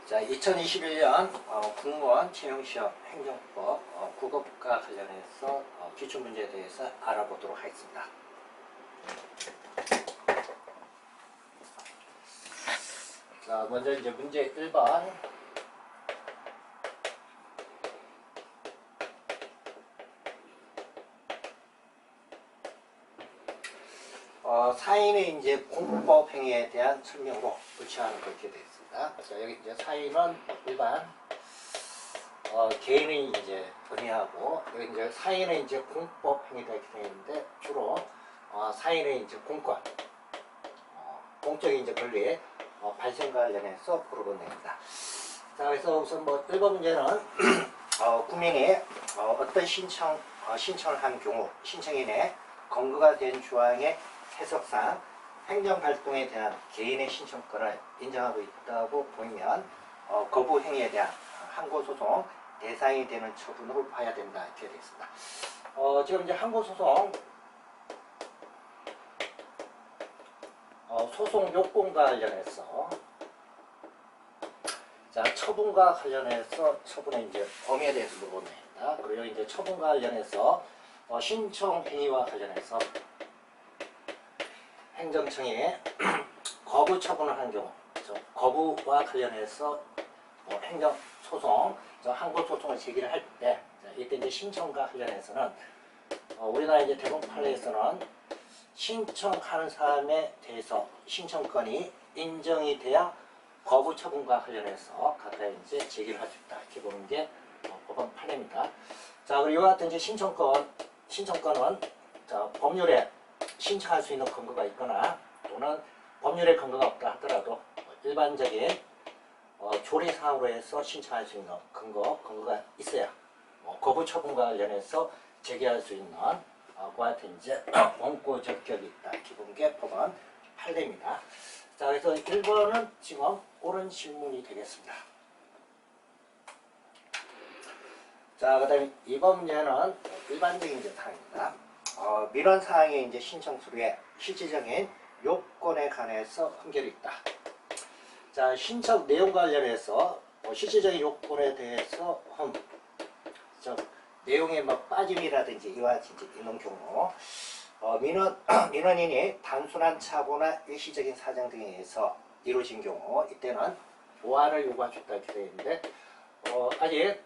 자, 2021년 공무원 채용시험 행정법 국어과 관련해서 기출문제에 대해서 알아보도록 하겠습니다. 자, 먼저 이제 문제 1번. 사인의 이제 공법 행위에 대한 설명으로 붙여하는 그렇게 되어 있습니다. 자, 여기 이제 사인은 일반 개인의 이제 의미하고, 여기 이제 사인의 이제 공법 행위가 이렇게 되어 있는데, 주로 사인의 이제 공권, 공적인 이제 권리 발생과 관련해서 물어본 내용입니다. 자, 그래서 우선 뭐 1번 문제는 국민이 어떤 신청을 한 경우 신청인의 근거가 된 조항의 해석상 행정발동에 대한 개인의 신청권을 인정하고 있다고 보이면 거부 행위에 대한 항고소송 대상이 되는 처분으로 봐야 된다 이렇게 되어 있습니다. 지금 이제 항고소송 소송 요건과 관련해서, 자, 처분과 관련해서 처분의 이제 범위에 대해서 물어봅니다. 그리고 이제 처분과 관련해서 신청 행위와 관련해서 행정청이 거부 처분을 한 경우, 거부와 관련해서 행정소송, 항고소송을 제기를 할 때, 이때 이제 신청과 관련해서는 우리나라 이제 대법원 판례에서는 신청하는 사람에 대해서 신청권이 인정이 돼야 거부 처분과 관련해서 가까이 이제 제기를 할 수 있다. 이렇게 보는 게 법원 판례입니다. 자, 그리고 이와 같은 이제 신청권은 법률에 신청할 수 있는 근거가 있거나 또는 법률에 근거가 없다 하더라도 일반적인 조례사항으로 해서 신청할 수 있는 근거가 있어야 거부 처분과 관련해서 제기할 수 있는 그와 같은 이제 원고 적격이 있다. 이렇게 보는 게 법원 판례입니다. 자, 그래서 1번은 지금 옳은 질문이 되겠습니다. 자, 그 다음에 2번 문제는 일반적인 이제 사항입니다. 민원사항의 이제 신청 서류에 실질적인 요건에 관해서 흠결이 있다. 자, 신청 내용과 관련해서 실질적인 요건에 대해서 내용에 뭐 빠짐이라든지 이와 같이 있는 경우, 민원인이 단순한 착오나 일시적인 사정 등에 의해서 이루어진 경우, 이때는 보완을 요구할 수 있다 이렇게 되어 있는데, 아직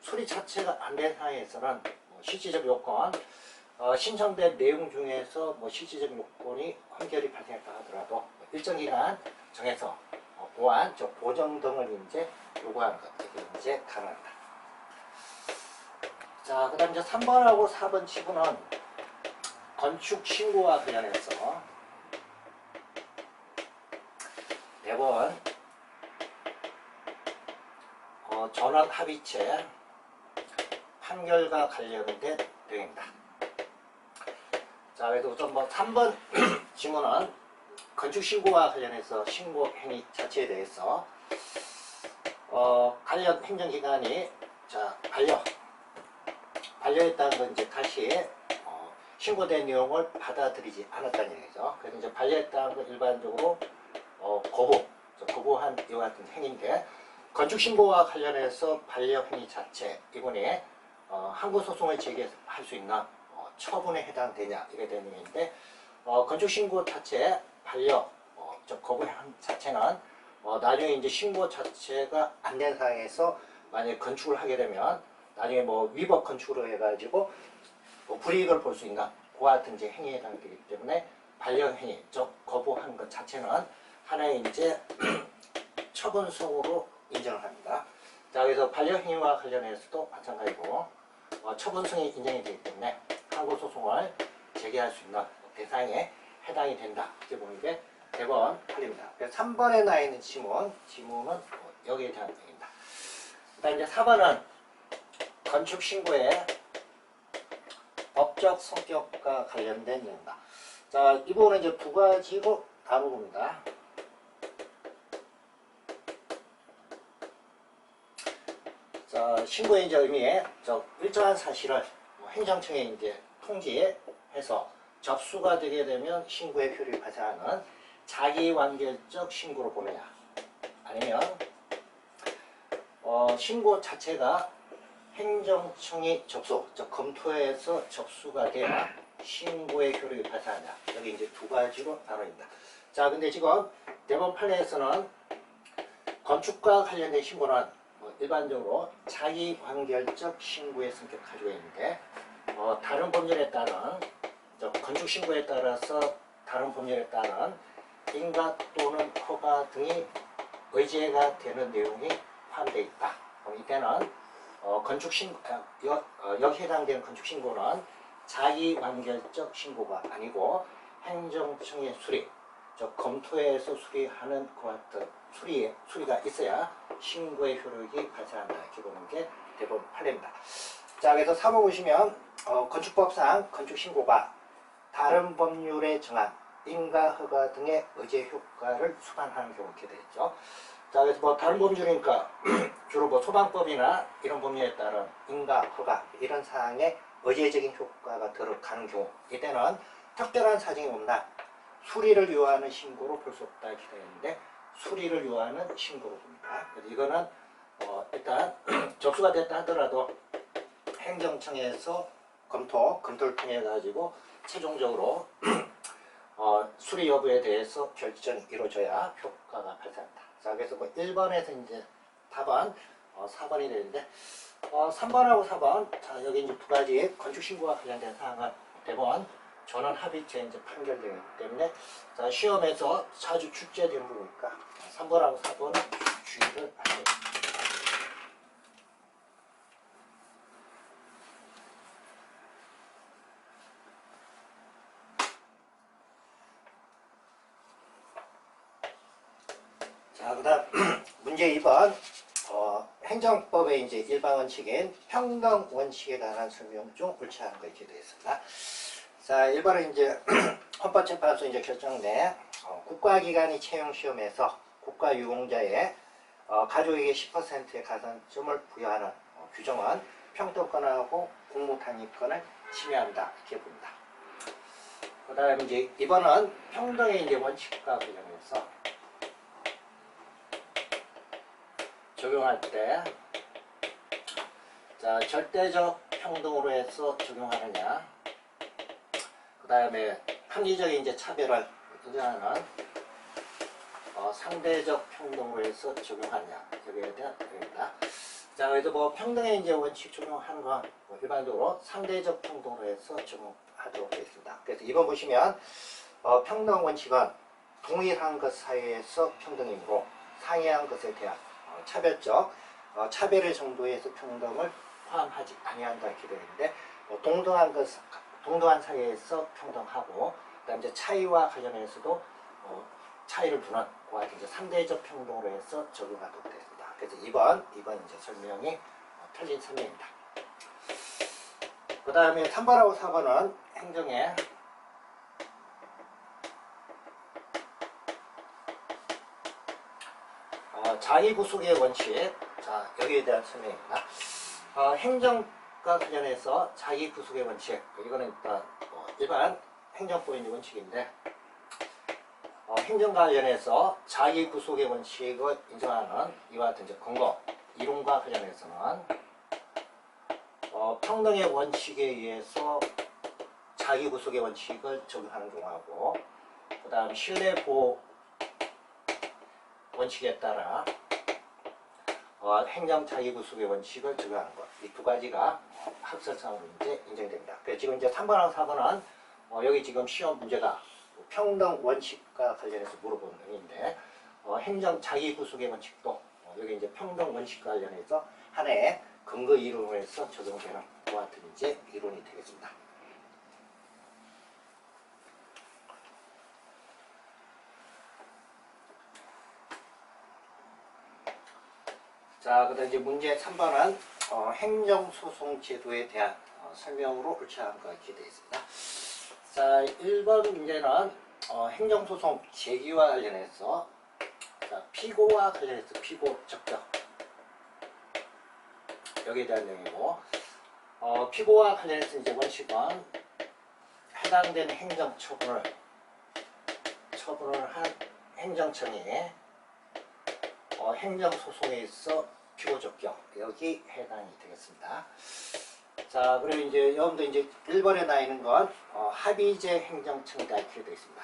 수리 자체가 안 된 상황에서는 실질적 요건, 신청된 내용 중에서 실질적 요건이 흠결이 발생했다 하더라도 일정 기간 정해서 보완, 보정 등을 이제 요구하는 것, 이게 이제 가능합니다. 자, 그 다음 이제 3번하고 4번 치고는 건축 신고와 관련해서 대법원 전원 합의체 판결과 관련된 내용입니다. 자, 그래도 우선 3번 질문은 건축 신고와 관련해서 신고 행위 자체에 대해서 관련 행정기관이 반려했다는 건 이제 다시 신고된 내용을 받아들이지 않았다는 얘기죠. 그래서 이제 반려했다는 건 일반적으로 거부한 이와 같은 행위인데, 건축 신고와 관련해서 반려 행위 자체, 이번에 항고소송을 제기할 수 있는 처분에 해당되냐 이게 되는 얘기인데, 건축 신고 자체 거부한 자체는 나중에 이제 신고 자체가 안 된 상황에서 만약에 건축을 하게 되면 나중에 위법 건축으로 해가지고 불이익을 볼 수 있는 그와 같은 이제 행위에 해당되기 때문에 반려행위, 거부한 것 자체는 하나의 이제 처분성으로 인정을 합니다. 자, 그래서 반려행위와 관련해서도 마찬가지고 처분성이 인정이 되기 때문에 항고소송을 제기할 수 있는 대상에 해당이 된다. 이렇게 보는 게 대법원 판례입니다. 3번에 나와 있는 지문은 여기에 대한 내용입니다. 그다음 이제 4번은 건축 신고의 법적 성격과 관련된 내용입니다. 자, 이 부분은 이제 두 가지로 다루봅니다. 자, 신고의 이제 의미에 일정한 사실을 행정청에 이제 통지해서 접수가 되게 되면 신고의 효력이 발생하는 자기완결적 신고로 보내야, 아니면 신고 자체가 행정청이 접수, 즉 검토해서 접수가 돼야 신고의 효력이 발생한다. 여기 이제 두 가지로 나눠집니다. 자, 근데 지금 대법원 판례에서는 건축과 관련된 신고는 일반적으로 자기관결적 신고의 성격을 가지고 있는데 다른 법률에 따른 건축 신고에 따라서 다른 법률에 따른 인가 또는 허가 등이 의제가 되는 내용이 포함되어 있다. 그럼 이때는 건축 신고 여기 해당되는 건축 신고는 자기관결적 신고가 아니고 행정청의 수리, 즉 검토해서 수리하는 그와 같은 수리가 있어야 신고의 효력이 발생한다. 이렇게 보는 게 대법원 판례입니다. 자, 그래서 3호 보시면 건축법상 건축 신고가 다른 법률에 정한 인가 허가 등의 의제 효과를 수반하는 경우 이렇게 되겠죠. 자, 그래서 뭐 다른 법률이니까 주로 뭐 소방법이나 이런 법률에 따른 인가 허가 이런 사항에 의제적인 효과가 들어가는 경우, 이때는 특별한 사정이 없나 수리를 요하는 신고로 볼 수 없다 이렇게 되는데, 수리를 요하는 신고로 봅니다. 그래서 이거는 일단 접수가 됐다 하더라도 행정청에서 검토를 통해 가지고 최종적으로 수리 여부에 대해서 결정이 이루어져야 효과가 발생한다. 자, 그래서 뭐 1번에서 이제 답은 4번이 되는데 3번하고 4번, 자, 여기 이제 두 가지 건축 신고와 관련된 사항은 대법원 전원 합의체 이제 판결되기 때문에, 자, 시험에서 자주 출제되는 부분이니까 3번하고 4번은 주의를 하세요. 자, 그다음 문제 2번 행정법의 이제 일반 원칙인 평등 원칙에 관한 설명 중 옳지 않은 거 이렇게 되어 있습니다. 자, 1번은 이제 헌법재판소 이제 결정내 국가기관이 채용 시험에서 국가유공자의 가족에게 10%의 가산점을 부여하는 규정은 평등권하고 공무탄의권을 침해한다 이렇게 봅니다. 그다음에 이제 2번은 평등의 이제 원칙과 관련해서 적용할 때, 자, 절대적 평등으로 해서 적용하느냐, 그 다음에 합리적인 이제 차별을 인정하는 상대적 평등으로 해서 적용하느냐, 여기에 대한 내용입니다. 자, 그래서 뭐 평등의 이제 원칙 적용하는 건 일반적으로 상대적 평등으로 해서 적용하도록 되어 있습니다. 그래서 2번 보시면 평등 원칙은 동일한 것 사이에서 평등이므로 상이한 것에 대한 차별적 차별의 정도에서 평등을 포함하지 아니한다 이렇게 되는데, 동등한 사이에서 평등하고, 그다음 이제 차이와 관련해서도 차이를 두는 그와 같은 이제 상대적 평등으로 해서 적용하도록 되어 있습니다. 그래서 2번 이제 설명이 틀린 설명입니다. 그 다음에 3번하고 4번은 행정의 자의구속의 원칙, 자, 여기에 대한 설명입니다. 행정과 관련해서 자의구속의 원칙, 이거는 일단 일반 행정법의 원칙인데, 행정과 관련해서 자의구속의 원칙을 인정하는 이와 같은 근거, 이론과 관련해서는 평등의 원칙에 의해서 자의구속의 원칙을 적용하는 경우하고, 그 다음 신뢰보호 원칙에 따라 행정 자기구속의 원칙을 적용하는 것, 이 두 가지가 학설상으로 이제 인정됩니다. 그래서 지금 이제 3번하고 4번은 여기 지금 시험 문제가 평등 원칙과 관련해서 물어보는 내용인데, 행정 자기구속의 원칙도 여기 이제 평등 원칙과 관련해서 하나의 근거 이론으로 해서 적용되는 그와 같은 이제 이론이 되겠습니다. 자, 그다음 이제 문제 3번은 행정소송 제도에 대한 설명으로 옳지 않은 것 이렇게 되어 있습니다. 자, 1번 문제는 행정소송 제기와 관련해서, 자, 피고와 관련해서 피고 적격, 여기에 대한 내용이고, 피고와 관련해서 이제 원칙은 해당된 행정처분을 한 행정청이 행정소송에 있어 피고 적격 여기 해당이 되겠습니다. 자, 그리고 이제 여러분들 이제 1번에 나 있는 건 합의제 행정청이다 이렇게 되어 있습니다.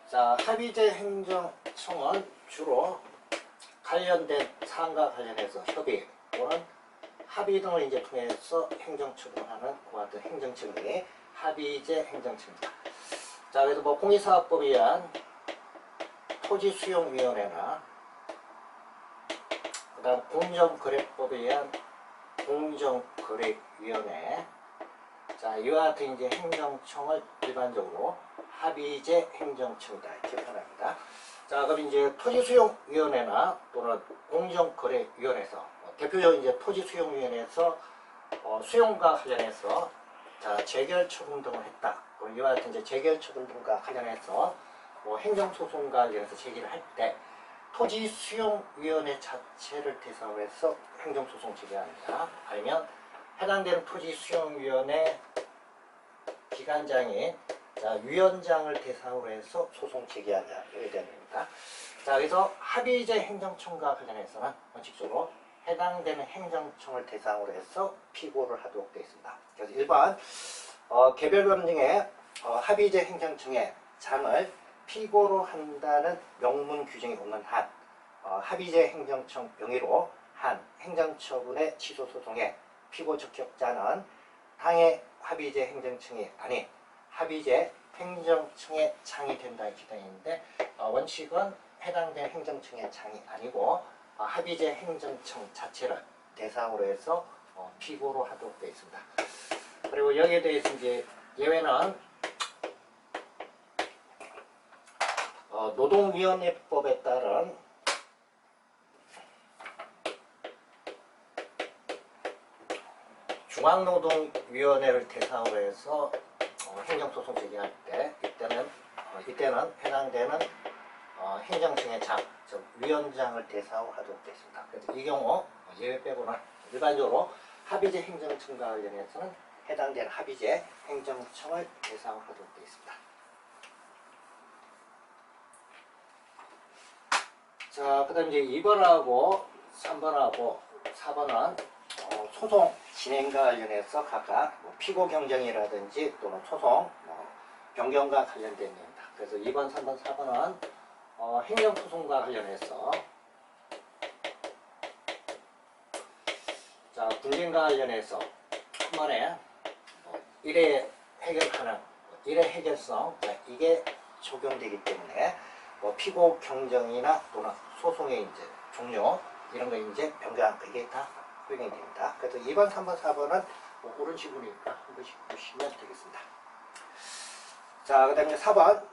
자, 합의제 행정청은 주로 관련된 사안과 관련해서 협의 또는 합의 등을 이제 통해서 행정처분하는 그와 같은 행정청이 합의제 행정청입니다. 자, 그래서 뭐 공익사업법에 의한 토지수용위원회나 그 다음 공정거래법에 의한 공정거래위원회, 자, 이와 같은 이제 행정청을 일반적으로 합의제 행정청이다 이렇게 표현합니다. 자, 그럼 이제 토지수용위원회나 또는 공정거래위원회에서 대표적으로 이제 토지수용위원회에서 수용과 관련해서 자, 재결처분 등을 했다. 그럼 이와 같은 이제 재결처분 등과 관련해서 행정소송과 관련해서 제기를 할 때 토지수용위원회 자체를 대상으로 해서 행정소송 제기합니다. 아니면 해당되는 토지수용위원회 기관장인 자, 위원장을 대상으로 해서 소송 제기하냐 이렇게 되는 겁니다. 자, 그래서 합의제 행정청과 관련해서는 원칙적으로 해당되는 행정청을 대상으로 해서 피고를 하도록 되어 있습니다. 그래서 1번 개별법 중에 합의제 행정청의 장을 피고로 한다는 명문 규정이 없는 한 합의제 행정청 명의로 한 행정처분의 취소소송의 피고 적격자는 당해 합의제 행정청이 아닌 합의제 행정청의 장이 된다는 기준인데 원칙은 해당된 행정청의 장이 아니고 합의제 행정청 자체를 대상으로 해서 피고로 하도록 되어 있습니다. 그리고 여기에 대해서 이제 예외는 노동위원회법에 따른 중앙노동위원회를 대상으로 해서 행정소송 제기할 때 이때는 해당되는 행정청의 장, 즉 위원장을 대상으로 하도록 되어 있습니다. 그래서 이 경우 예외 빼고는 일반적으로 합의제 행정청과 관련해서는 해당되는 합의제 행정청을 대상으로 하도록 되어 있습니다. 자, 그 다음 이제 2번하고 3번하고 4번은 소송 진행과 관련해서 각각 피고 경쟁이라든지 또는 소송 변경과 관련된 내용입니다. 그래서 2번, 3번, 4번은 행정소송과 관련해서 자, 분쟁과 관련해서 한 번에 일회 해결하는 일회 해결성 이게 적용되기 때문에 피고 경쟁이나 또는 소송의 이제 종료 이런 거 이제 변경한 거 이게 다 적용이 됩니다. 그래서 2번, 3번, 4번은 옳은 지문이니까 한 번씩 보시면 되겠습니다. 자, 그 다음에 4번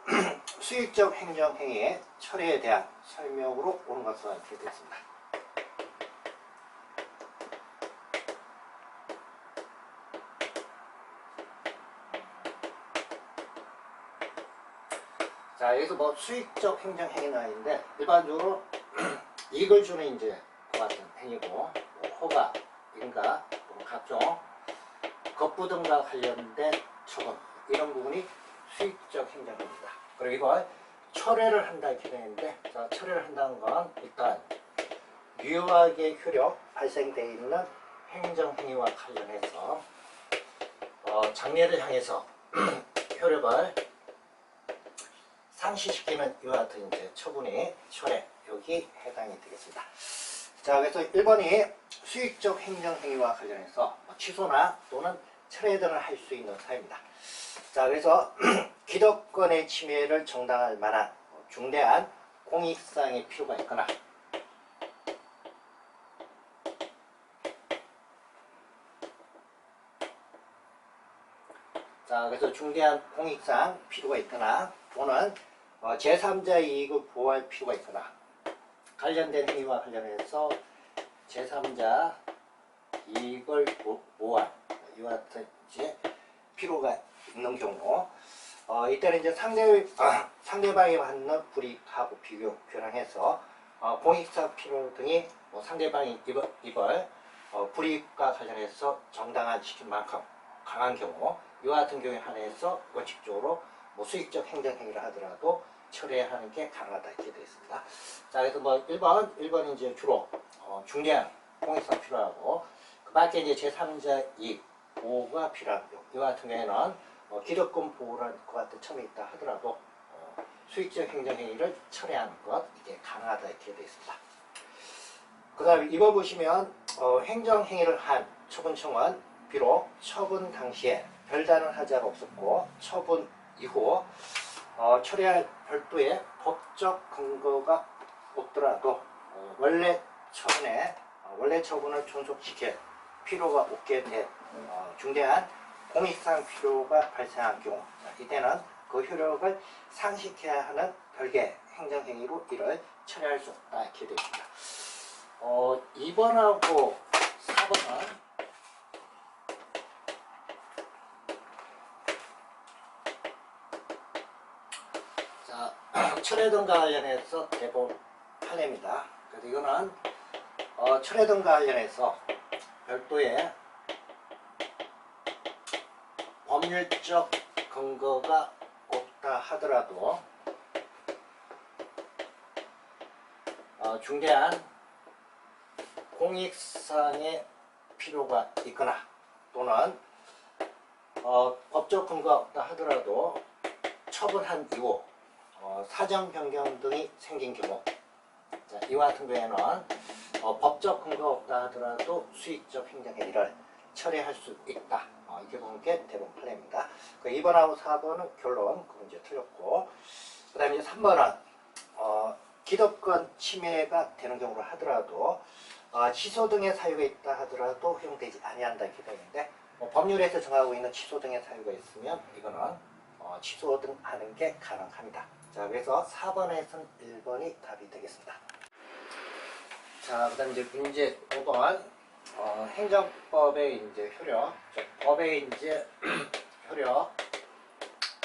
수익적 행정행위의 철회에 대한 설명으로 옳은 것은 이렇게 되겠습니다. 자, 여기서 수익적 행정행위는 아닌데 일반적으로 이익을 주는 이제 그와 같은 행위고 허가, 인가, 각종 겁부 등과 관련된 처분 이런 부분이 수익적 행정행위입니다. 그리고 이걸 철회를 한다 이렇게 되는데 자, 철회를 한다는 건 일단 유효하게 효력 발생되어 있는 행정행위와 관련해서 장래를 향해서 효력을 상실시키는 이와 같은 이제 처분이 철회 여기 해당이 되겠습니다. 자, 그래서 1번이 수익적 행정행위와 관련해서 취소나 또는 철회 등을 할 수 있는 사유입니다. 자, 그래서 기득권의 침해를 정당할 만한 중대한 공익사항의 필요가 있거나 자, 그래서 중대한 공익사항 필요가 있거나 또는 제3자 이익을 보호할 필요가 있거나 관련된 행위와 관련해서 제3자 이익을 보호할 이와 같은 이제 필요가 있는 경우 이때는 이제 상대방이 받는 불이익하고 비교 교량해서 공익사항 필요 등이 상대방이 입을 불이익과 관련해서 정당한 시킨 만큼 강한 경우 이와 같은 경우에 한해서 원칙적으로 뭐 수익적 행정행위를 하더라도 처리해야 하는 게 가능하다 이렇게 되어 있습니다. 자, 그래서 뭐 1번 이제 주로 중대한 공익성 필요하고 그 밖에 이제 제3자 이익 보호가 필요한 경우 이와 같은 경우에는 기득권 보호라는 것 같은 첨이 있다 하더라도 수익적 행정행위를 처리하는 것 이게 가능하다 이렇게 되어 있습니다. 그 다음에 이거 보시면 행정행위를 한 처분청은 비록 처분 당시에 별다른 하자가 없었고 처분 이후 처리할 별도의 법적 근거가 없더라도 원래 처분을 존속시킬 필요가 없게 된 중대한 공익상 필요가 발생한 경우 이때는 그 효력을 상실해야 하는 별개 행정행위로 이를 처리할 수 없다 이렇게 되어 있습니다. 2번하고 4번은 철회 등과 관련해서 대법 판례입니다. 그래서 이거는 철회 등과 관련해서 별도의 법률적 근거가 없다 하더라도 중대한 공익상의 필요가 있거나 또는 법적 근거가 없다 하더라도 처분한 이후 사정 변경 등이 생긴 경우 자, 이와 같은 경우에는 법적 근거가 없다 하더라도 수익적 행정행위를 처리할 수 있다. 이렇게 보는 게 대법원 판례입니다. 2번하고 4번은 결론 그건 이제 틀렸고 그 다음에 이제 3번은 기득권 침해가 되는 경우로 하더라도 취소 등의 사유가 있다 하더라도 허용되지 아니한다 이렇게 되는데 법률에서 정하고 있는 취소 등의 사유가 있으면 이거는 취소 등 하는 게 가능합니다. 자, 그래서 4번에서는 1번이 답이 되겠습니다. 자, 그 다음 이제 문제 5번 행정법의 이제 효력, 법의 이제 효력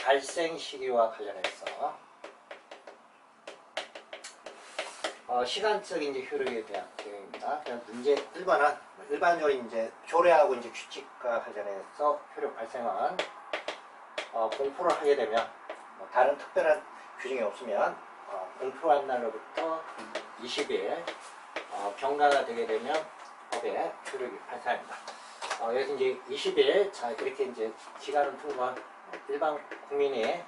발생 시기와 관련해서 시간적 이제 효력에 대한 내용입니다. 그냥 문제 1번은 일반적으로 이제 조례하고 이제 규칙과 관련해서 효력 발생은 공포를 하게 되면 다른 특별한 규정이 없으면 공표한 날로부터 20일 경과가 되게 되면 법의 효력이 발생합니다. 여기서 이제 20일 자 이렇게 이제 기간은 풍부한 일반 국민이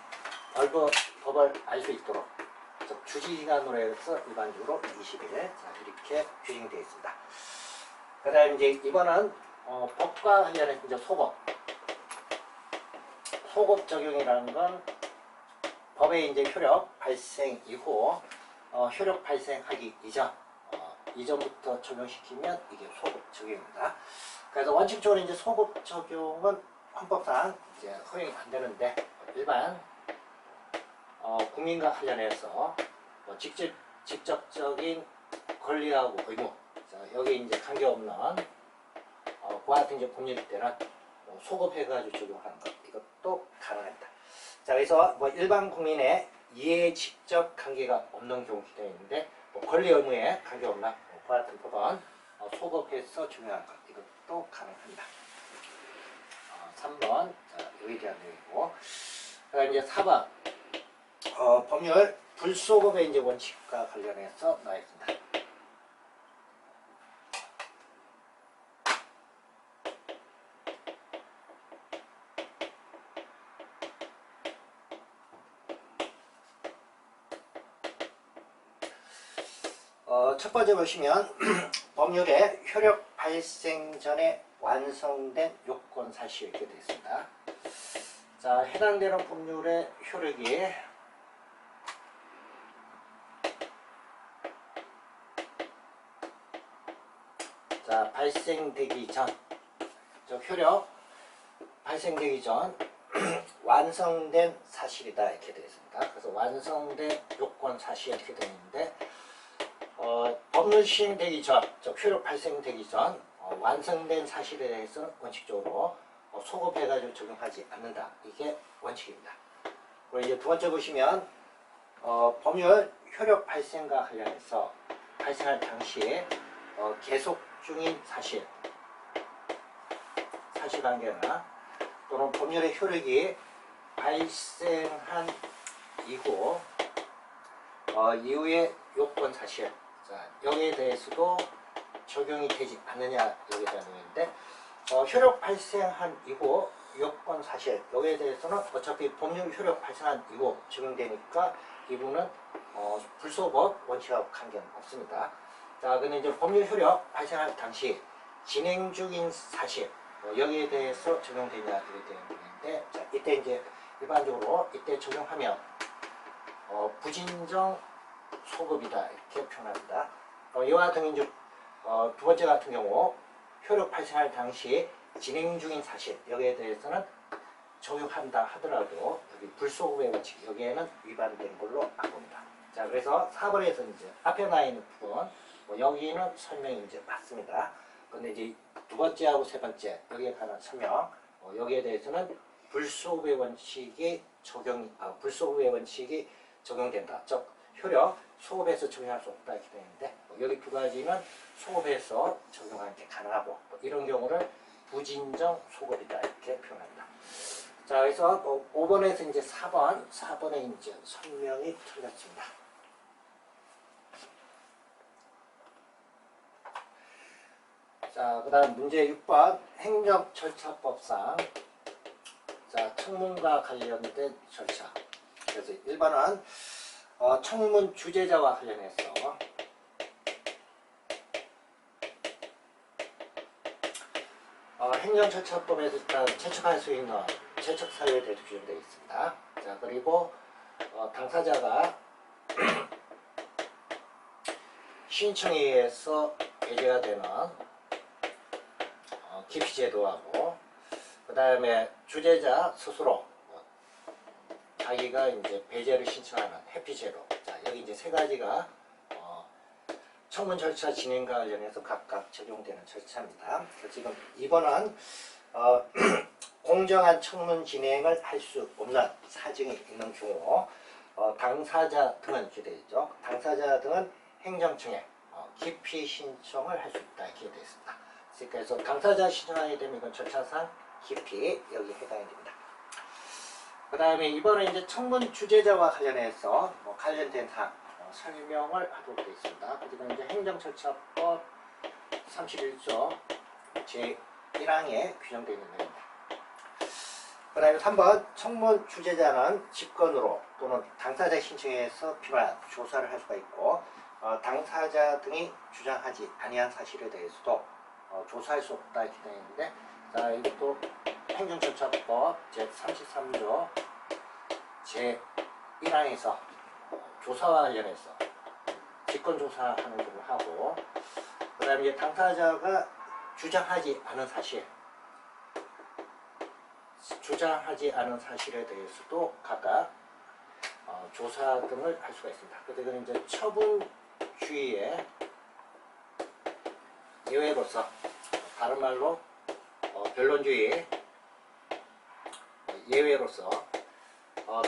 법을 알 수 있도록 주지기간으로 해서 일반적으로 20일 자 이렇게 규정되어 있습니다. 그 다음에 이제 이번은 법과 관련해서 이제 소급 적용이라는 건 법의 이제 효력 발생 이후 효력 발생하기 이전부터 적용시키면 이게 소급 적용입니다. 그래서 원칙적으로 이제 소급 적용은 헌법상 이제 허용이 안 되는데 일반 국민과 관련해서 직접적인 권리하고 의무 자, 여기 이제 관계없는 그와 같은 이제 법률일 때는 소급해가지고 적용하는 것 이것도 가능합니다. 자, 그래서 일반 국민의 이해에 직접 관계가 없는 경우 기대인데 권리 의무에 관계없는 그와 같은 법은 소급해서 적용하는 것 이것도 가능합니다. 3번 자, 여기에 대한 내용이고 그다음 이제 4번 법률 불소급의 이제 원칙과 관련해서 나와 있습니다. 첫 번째 보시면 법률의 효력 발생 전에 완성된 요건 사실 이렇게 되어 있습니다. 자, 해당되는 법률의 효력이 자, 발생되기 전, 효력 발생되기 전 완성된 사실이다 이렇게 되어 있습니다. 그래서 완성된 요건 사실 이렇게 되어 있는데 법률 시행되기 전, 효력 발생되기 전 완성된 사실에 대해서는 원칙적으로 소급해가지고 적용하지 않는다. 이게 원칙입니다. 그리고 이제 두 번째 보시면 법률 효력 발생과 관련해서 발생할 당시에 계속 중인 사실관계나 또는 법률의 효력이 발생한 이후 이후의 요건 사실, 자, 여기에 대해서도 적용이 되지 않느냐 여기에 대한 내용인데, 효력 발생한 이후 요건 사실 여기에 대해서는 어차피 법률 효력 발생한 이후 적용되니까 이 부분은 불소급 원칙하고 관계는 없습니다. 자, 근데 이제 법률 효력 발생할 당시 진행 중인 사실 여기에 대해서 적용되냐 이렇게 되는 건데, 자, 이때 이제 일반적으로 이때 적용하면 부진정 소급이다 이렇게 표현합니다. 이와 같은 이제 두 번째 같은 경우 효력 발생할 당시 진행 중인 사실 여기에 대해서는 적용한다 하더라도 여기 불소급의 원칙 여기에는 위반된 걸로 안 봅니다. 자, 그래서 4번에서 이제 앞에 나 있는 부분 여기는 설명이 이제 맞습니다. 근데 이제 두 번째하고 세 번째 여기에 관한 설명 여기에 대해서는 불소급의 원칙이 적용된다. 즉 효력 소급해서 적용할 수 없다 이렇게 되는데, 여기 두 가지는 소급해서 적용하는 게 가능하고 이런 경우를 부진정 소급이다 이렇게 표현합니다. 자, 그래서 5번에서 이제 4번에 이제 설명이 틀렸습니다. 자, 그 다음 문제 6번 행정절차법상, 자, 청문과 관련된 절차. 그래서 1번은 청문 주재자와 관련해서 행정절차법에서 일단 채척할 수 있는 채척사유에 대해서 규정되어 있습니다. 자, 그리고 당사자가 신청에 의해서 배제가 되는 기피제도하고, 그 다음에 주재자 스스로 자기가 이제 배제를 신청하는 회피제도. 자, 여기 이제 세 가지가 청문 절차 진행과 관련해서 각각 적용되는 절차입니다. 지금 2번은 공정한 청문 진행을 할 수 없는 사정이 있는 경우 당사자 등은 이렇게 되어 있죠. 당사자 등은 행정청에 기피 신청을 할 수 있다 이렇게 되어 있습니다. 그래서 당사자 신청하게 되면 이건 절차상 기피 여기 해당이 됩니다. 그 다음에 이번에 이제 청문 주재자와 관련해서 관련된 사항 설명을 하도록 되어 있습니다. 그리고 이제 행정절차법 31조 제1항에 규정되어 있는 내용입니다. 그 다음에 3번 청문 주재자는 직권으로 또는 당사자 신청에서 필요한 조사를 할 수가 있고, 당사자 등이 주장하지 아니한 사실에 대해서도 조사할 수 없다 이렇게 되어 있는데, 자, 이것도 행정절차법 제33조 제1항에서 조사와 관련해서 직권조사하는 것을 하고, 그 다음에 당사자가 주장하지 않은 사실에 대해서도 각각 조사 등을 할 수가 있습니다. 그래서 이제 처분주의의 예외로서, 다른 말로 변론주의 예외로서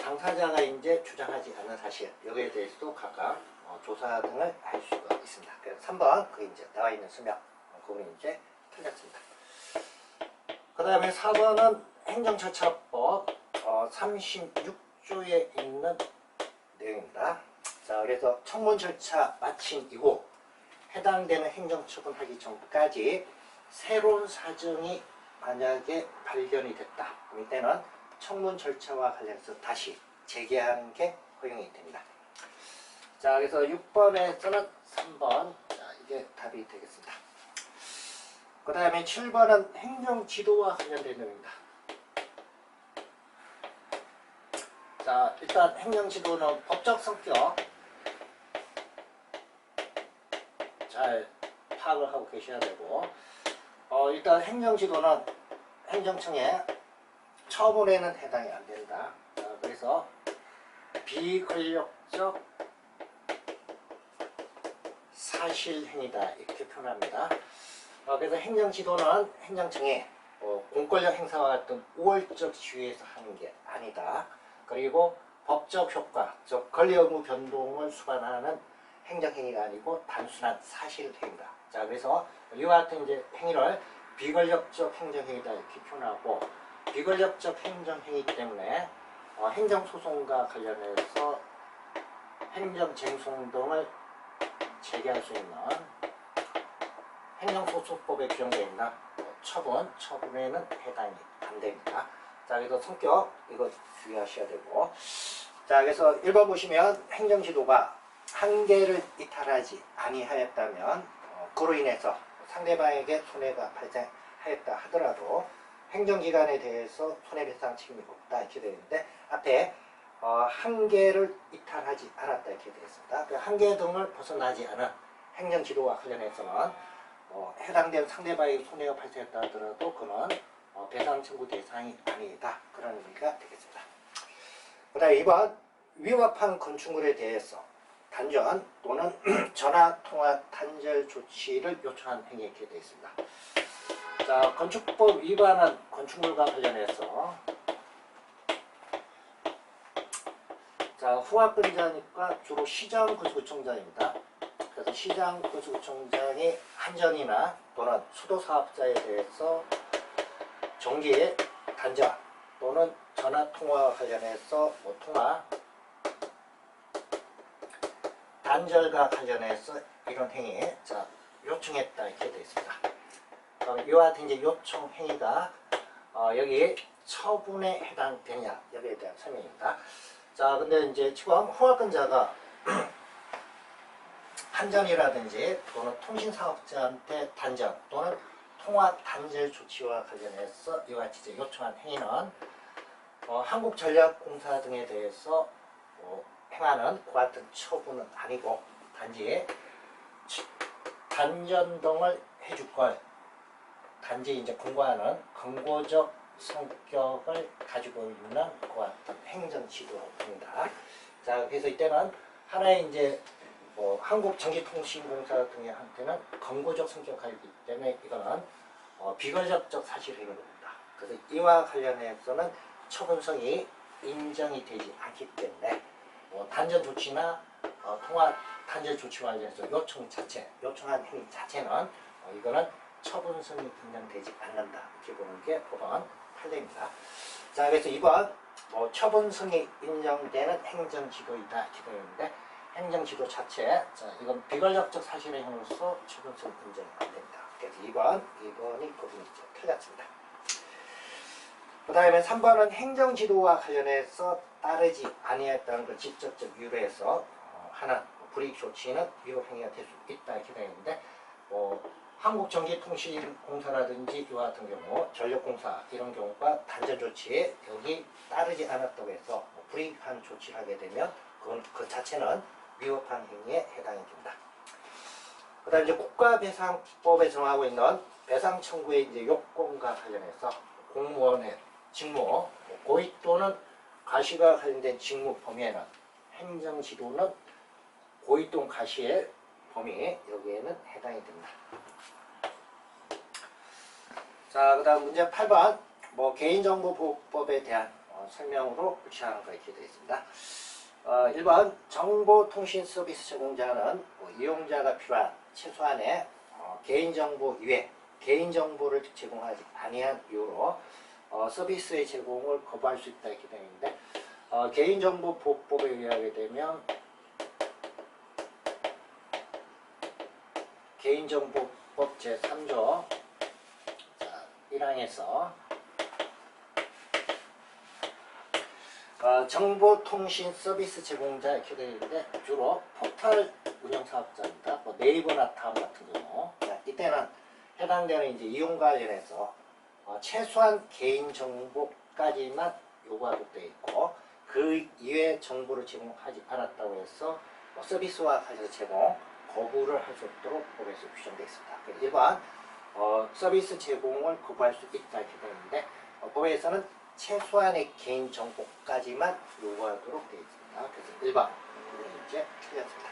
당사자가 이제 주장하지 않는 사실 여기에 대해서도 각각 조사 등을 할 수가 있습니다. 그래서 3번 그 이제 나와 있는 설명 그거는 이제 틀렸습니다. 그 다음에 4번은 행정절차법 36조에 있는 내용입니다. 자, 그래서 청문 절차 마친 이후 해당되는 행정처분하기 전까지 새로운 사정이 만약에 발견이 됐다. 이때는 청문 절차와 관련해서 다시 재개하는 게 허용이 됩니다. 자, 그래서 6번에서는 3번, 자, 이게 답이 되겠습니다. 그 다음에 7번은 행정지도와 관련된 내용입니다. 자, 일단 행정지도는 법적 성격 잘 파악을 하고 계셔야 되고, 일단 행정지도는 행정청에 처분에는 해당이 안 된다. 그래서 비권력적 사실행위다 이렇게 표현합니다. 그래서 행정지도는 행정청에 공권력 행사와 같은 우월적 지위에서 하는 게 아니다. 그리고 법적 효과, 즉 권리 의무 변동을 수반하는 행정행위가 아니고 단순한 사실행위다. 자, 그래서 이와 같은 이제 행위를 비권력적 행정행위다 이렇게 표현하고, 비권력적 행정행위 때문에 행정소송과 관련해서 행정쟁송 등을 제기할 수 있는 행정소송법에 규정되어 있는 처분에는 해당이 안 됩니다. 자, 그래서 성격 이거 주의하셔야 되고, 자, 그래서 1번 보시면 행정지도가 한계를 이탈하지 아니하였다면 그로 인해서 상대방에게 손해가 발생하였다 하더라도 행정기관에 대해서 손해배상 책임이 없다 이렇게 되어 있는데, 앞에 한계를 이탈하지 않았다 이렇게 되어 있습니다. 그 한계 등을 벗어나지 않은 행정지도와 관련해서는 해당된 상대방에게 손해가 발생했다 하더라도 그는 배상 청구 대상이 아니다, 그런 의미가 되겠습니다. 그 다음에 2번, 위법한 건축물에 대해서 단전 또는 전화통화 단절 조치를 요청한 행위 이렇게 되어 있습니다. 자, 건축법 위반한 건축물과 관련해서, 자, 후압근자니까 주로 시장건축구청장입니다. 그래서 시장건축구청장이 한전이나 또는 수도사업자에 대해서 정기 단전 또는 전화통화와 관련해서 통화 단절과 관련해서 이런 행위, 자, 요청했다 이렇게 되어 있습니다. 이와 같은 이제 요청 행위가 여기 처분에 해당되냐 여기에 대한 설명입니다. 자, 근데 이제 지금 후압근자가 한전이라든지 또는 통신사업자한테 단전 또는 통화 단절 조치와 관련해서 이와 같이 이제 요청한 행위는 한국전력공사 등에 대해서 행하는 그와 같은 처분은 아니고, 단지 단전 등을 해줄 걸 단지 이제 권고하는 권고적 성격을 가지고 있는 그와 같은 행정지도입니다. 자, 그래서 이때는 하나의 이제 한국전기통신공사 등한테는 권고적 성격을 가지고 있기 때문에 이거는 비거적적 사실행위입니다. 그래서 이와 관련해서는 처분성이 인정이 되지 않기 때문에 단전 조치나 통화 단절 조치와 관련해서 요청한 행위 자체는 이거는 처분성이 인정되지 않는다 이렇게 보는 게 법원 판례입니다. 자, 그래서 2번 처분성이 인정되는 행정지도이다 이렇게 되어 있는데, 행정지도 자체, 자, 이건 비권력적 사실의 행위로서 처분성이 인정이 안 됩니다. 그래서 2번이 부분이 틀렸습니다. 그 다음에 3번은 행정지도와 관련해서 따르지 아니했다는 걸 직접적 이유로 해서 하는 불이익 조치는 위법행위가 될 수 있다 이렇게 되어 있는데, 한국전기통신공사라든지 이와 같은 경우 전력공사 이런 경우가 단전 조치에 여기 따르지 않았다고 해서 불이익한 조치를 하게 되면 그건 그 자체는 위법한 행위에 해당이 됩니다. 그 다음 이제 국가배상법에 정하고 있는 배상 청구의 이제 요건과 관련해서 공무원의 직무, 고의 또는 과시가 관련된 직무 범위에는 행정지도는 고의 또는 과시의 범위 여기에는 해당이 됩니다. 자, 그 다음 문제 8번 개인정보보호법에 대한 설명으로 구체화하는 거 이렇게 되어 있습니다. 1번 정보통신 서비스 제공자는 이용자가 필요한 최소한의 개인정보 이외 개인정보를 제공하지 아니한 이유로 서비스의 제공을 거부할 수 있다 이렇게 되어 있는데, 개인정보보호법에 의하게 되면 개인정보법 제3조 1항에서 정보통신 서비스 제공자 이렇게 되어 있는데, 주로 포털 운영사업자입니다. 네이버나 다음 같은 경우, 이때는 해당되는 이제 이용과 관련해서 최소한 개인정보까지만 요구하도록 되어 있고, 그 이외의 정보를 제공하지 않았다고 해서 서비스와 관련해서 제공 거부를 할 수 없도록 법에서 규정되어 있습니다. 1번 서비스 제공을 거부할 수 있다 이렇게 되어 있는데, 법에서는 최소한의 개인정보까지만 요구하도록 되어 있습니다. 그래서 1번 이제 틀렸습니다.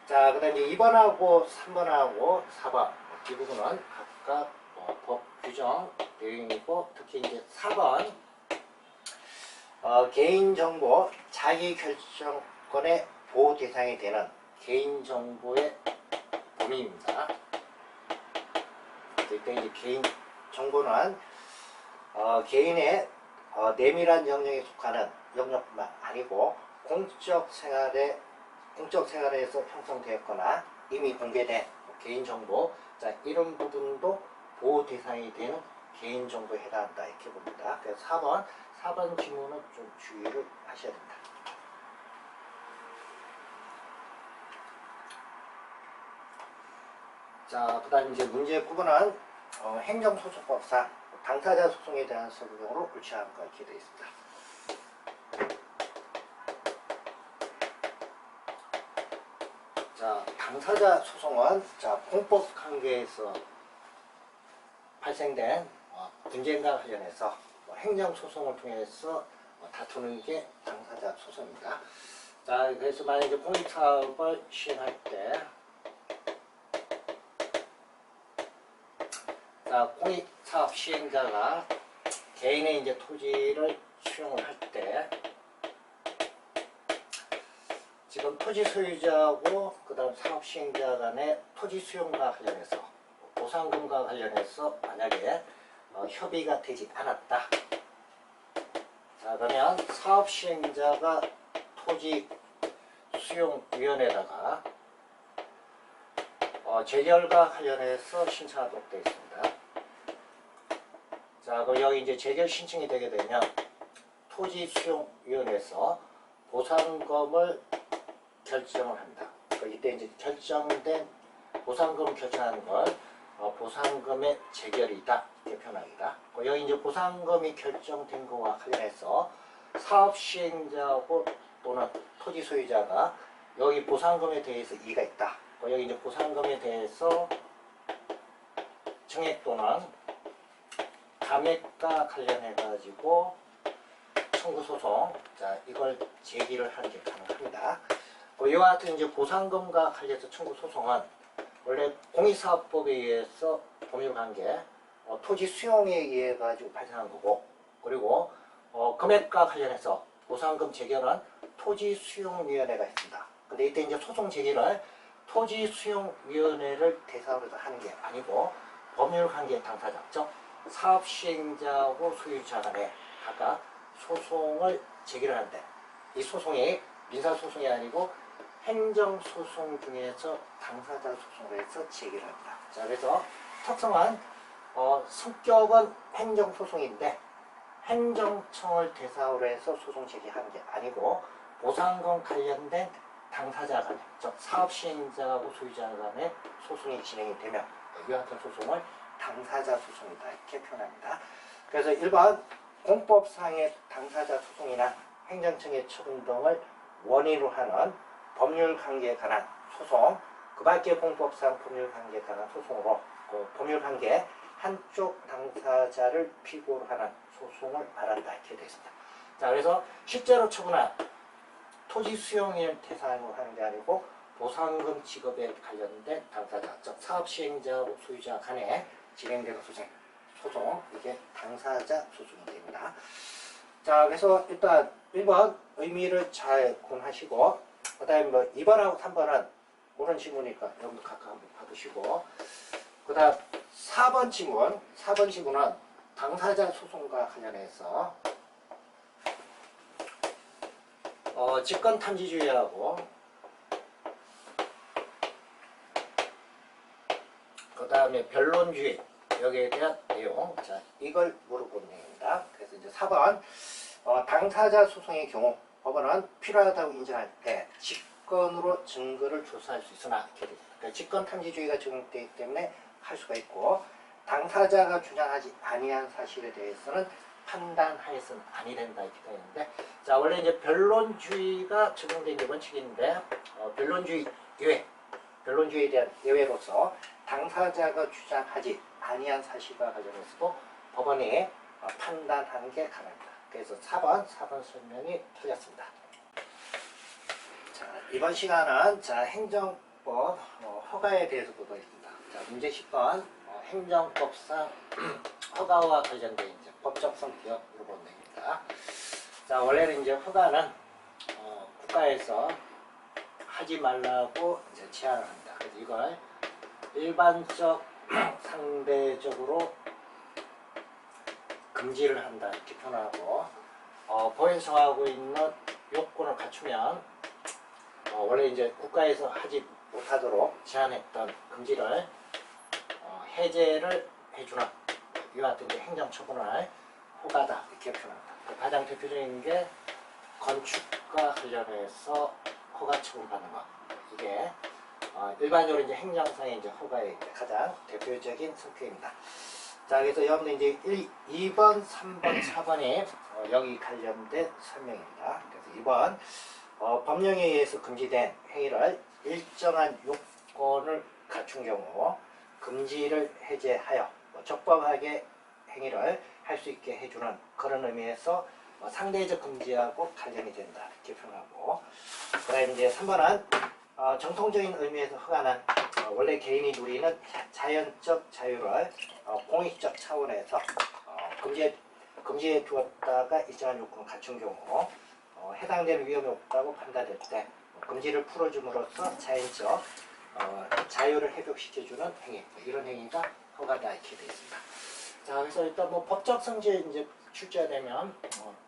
자, 그 다음에 2번하고 3번하고 4번 이 부분은 각각 법 규정 내용이고, 특히 이제 4번 개인정보 자기결정권의 보호 대상이 되는 개인정보의 범위입니다. 이때 이제 개인정보는 개인의 내밀한 영역에 속하는 영역뿐만 아니고 공적 생활에서 형성되었거나 이미 공개된 개인정보, 자, 이런 부분도 보호 대상이 되는 개인정보에 해당한다 이렇게 봅니다. 그래서 4번 질문은 좀 주의를 하셔야 됩니다. 자, 그 다음 이제 문제 9번은 행정소송법상 당사자 소송에 대한 설명으로 옳지 않은 거 이렇게 되어 있습니다. 자, 당사자 소송은 자, 공법 관계에서 발생된 분쟁과 관련해서 행정소송을 통해서 다투는 게 당사자 소송입니다. 자, 그래서 만약에 공익사업을 시행할 때 자, 공익사업 시행자가 개인의 이제 토지를 수용을 할 때 지금 토지 소유자하고 그 다음 사업 시행자 간의 토지 수용과 관련해서 보상금과 관련해서 만약에 협의가 되지 않았다. 자, 그러면 사업 시행자가 토지 수용위원회에다가 재결과 관련해서 신청하도록 되어 있습니다. 자, 그럼 여기 이제 재결 신청이 되게 되면 토지수용위원회에서 보상금을 결정을 합니다. 이때 이제 결정된 보상금을 결정하는 걸 보상금의 재결이다 이렇게 표현합니다. 여기 이제 보상금이 결정된 것과 관련해서 사업 시행자하고 또는 토지 소유자가 여기 보상금에 대해서 이의가 있다. 여기 이제 보상금에 대해서 증액 또는 감액과 관련해 가지고 청구 소송, 자, 이걸 제기를 하는 게 가능합니다. 이와 같은 이제 보상금과 관련해서 청구 소송은 원래 공익사업법에 의해서 법률관계, 토지 수용에 의해 가지고 발생한 거고, 그리고 금액과 관련해서 보상금 재결은 토지수용위원회가 있습니다. 근데 이때 이제 소송 제기를 토지수용위원회를 대상으로 하는 게 아니고 법률관계 당사자, 즉 사업 시행자하고 소유자 간에 각각 소송을 제기를 하는데 이 소송이 민사소송이 아니고 행정소송 중에서 당사자 소송을 해서 제기를 합니다. 자, 그래서 특성은 성격은 행정소송인데 행정청을 대상으로 해서 소송 제기하는 게 아니고 보상금 관련된 당사자 간에, 즉 사업 시행자하고 소유자 간에 소송이 진행이 되면 이와 같은 소송을 당사자 소송이다 이렇게 표현합니다. 그래서 1번 공법상의 당사자 소송이나 행정청의 처분 등을 원인으로 하는 법률관계에 관한 소송, 그 밖에 공법상 법률관계에 관한 소송으로 법률관계 한쪽 당사자를 피고로 하는 소송을 말한다 이렇게 되어 있습니다. 자, 그래서 실제로 처분한 토지 수용을 대상으로 하는 게 아니고 보상금 지급에 관련된 당사자, 즉 사업 시행자하고 소유자 간에 진행되는 소송, 이게 당사자 소송이 됩니다. 자, 그래서 일단 1번 의미를 잘 구분하시고, 그 다음에 뭐 2번하고 3번은 옳은 질문이니까 여러분도 각각 한번 받으시고, 그 다음 4번 질문은 당사자 소송과 관련해서 직권탐지주의하고 그 다음에 변론주의 여기에 대한 내용, 자, 이걸 물어보는 내용입니다. 그래서 이제 4번 당사자 소송의 경우 법원은 필요하다고 인정할 때 직권으로 증거를 조사할 수 있으나 이렇게 됩니다. 그러니까 직권탐지주의가 적용되기 때문에 할 수가 있고 당사자가 주장하지 아니한 사실에 대해서는 판단하여서는 아니 된다 이렇게 되어 있는데, 자, 원래 이제 변론주의가 적용된 게 원칙인데 변론주의에 대한 예외로서 당사자가 주장하지 아니한 사실과 관련해서도 법원이 판단하는 게 가능합니다. 그래서 4번 설명이 틀렸습니다. 자, 이번 시간은 자, 행정법 허가에 대해서 보도록 하겠습니다. 자, 문제 10번 행정법상 허가와 관련된 이제 법적 성격 물어보는 내용입니다. 자, 원래는 이제 허가는 국가에서 하지 말라고 이제 제한을 합니다. 그래서 이걸 일반적 상대적으로 금지를 한다 이렇게 표현하고 법에서 정하고 있는 요건을 갖추면 원래 이제 국가에서 하지 못하도록 제한했던 금지를 해제를 해주는 이와 같은 이제 행정처분을 허가다 이렇게 표현합니다. 가장 대표적인 게 건축과 관련해서 허가 처분받는 것, 이게 일반적으로 이제 행정상의 이제 허가의 가장 대표적인 성격입니다. 자, 그래서 여러분들 이제 2번, 3번, 4번이 여기 관련된 설명입니다. 그래서 2번 법령에 의해서 금지된 행위를 일정한 요건을 갖춘 경우 금지를 해제하여 적법하게 행위를 할 수 있게 해주는 그런 의미에서 상대적 금지하고 관련이 된다 이렇게 표현하고, 그다음에 이제 3번은 정통적인 의미에서 허가는 원래 개인이 누리는 자연적 자유를 공익적 차원에서 금지해 두었다가 일정한 요건을 갖춘 경우 해당되는 위험이 없다고 판단될 때 금지를 풀어줌으로써 자연적 자유를 회복시켜주는 행위, 이런 행위가 허가다 이렇게 되어 있습니다. 자, 그래서 일단 뭐 법적 성질에 이제 출제되면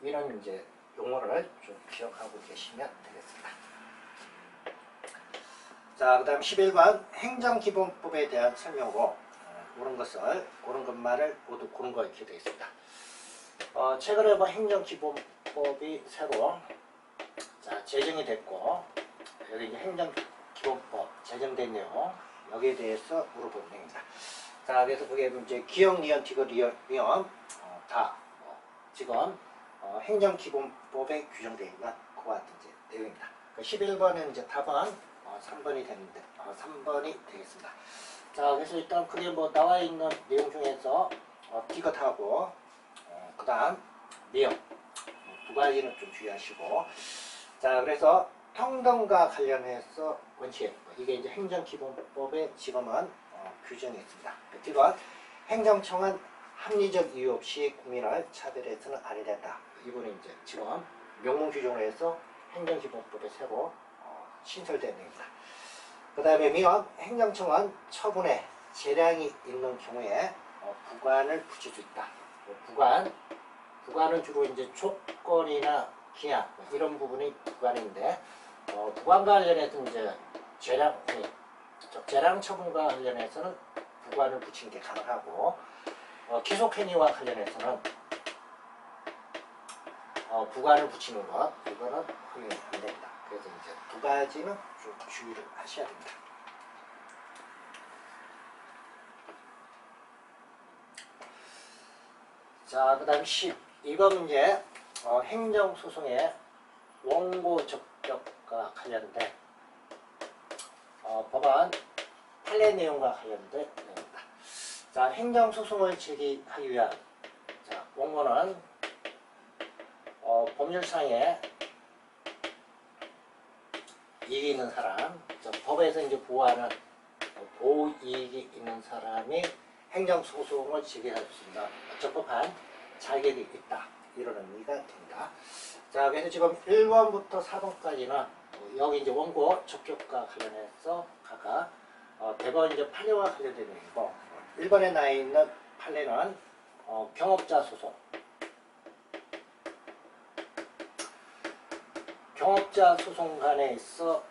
이런 이제 용어를 좀 기억하고 계시면 되겠습니다. 자, 그 다음 11번 행정기본법에 대한 설명으로 옳은 것말을 모두 고른 거 이렇게 되어 있습니다. 최근에 뭐 행정기본법이 새로 제정이 됐고, 여기 이제 행정기본법 제정된 내용, 여기에 대해서 물어보는 내용입니다. 자, 그래서 그게 이제 기역, 니은, 디귿, 리을, 다 지금 행정기본법에 규정되어 있는 그와 같은 이제 내용입니다. 11번은 이제 답은 3번이 되는데 3번이 되겠습니다. 자, 그래서 일단 그게 뭐 나와 있는 내용 중에서 디귿하고 그 다음 리을 두 가지는 좀 주의하시고, 자, 그래서 평등과 관련해서 원칙, 이게 이제 행정기본법에 지금은 규정이 있습니다. 디귿 행정청은 합리적 이유 없이 국민을 차별해서는 아니 된다. 이분이 이제 지금 명문 규정으로 해서 행정기본법에 새로 신설된 내용입니다. 그 다음에 미은 행정청은 처분에 재량이 있는 경우에 부관을 붙일 수 있다. 부관은 주로 이제 조건이나 기한 이런 부분이 부관인데, 부관과 관련해서 이제 재량 처분과 관련해서는 부관을 붙이는 게 가능하고, 기속행위와 관련해서는 부관을 붙이는 것, 이거는 허용이 안 됩니다. 그래서 이제 두 가지는 좀 주의를 하셔야 됩니다. 자, 그 다음 12번 문제, 행정소송의 원고 적격과 관련된 법안 판례 내용과 관련된 내용입니다. 자, 행정소송을 제기하기 위한 원고는 법률상에 이익이 있는 사람, 법에서 이제 보호하는 보호이익이 있는 사람이 행정소송을 제기할 수 있습니다. 적법한 자격이 있다, 이런 의미가 됩니다. 자, 그래서 지금 1번부터 4번까지는 여기 이제 원고 적격과 관련해서 각각 대법원 이제 판례와 관련된 내용이고, 1번에 나와 있는 판례는 경업자 소송, 경업자 소송 간에 있어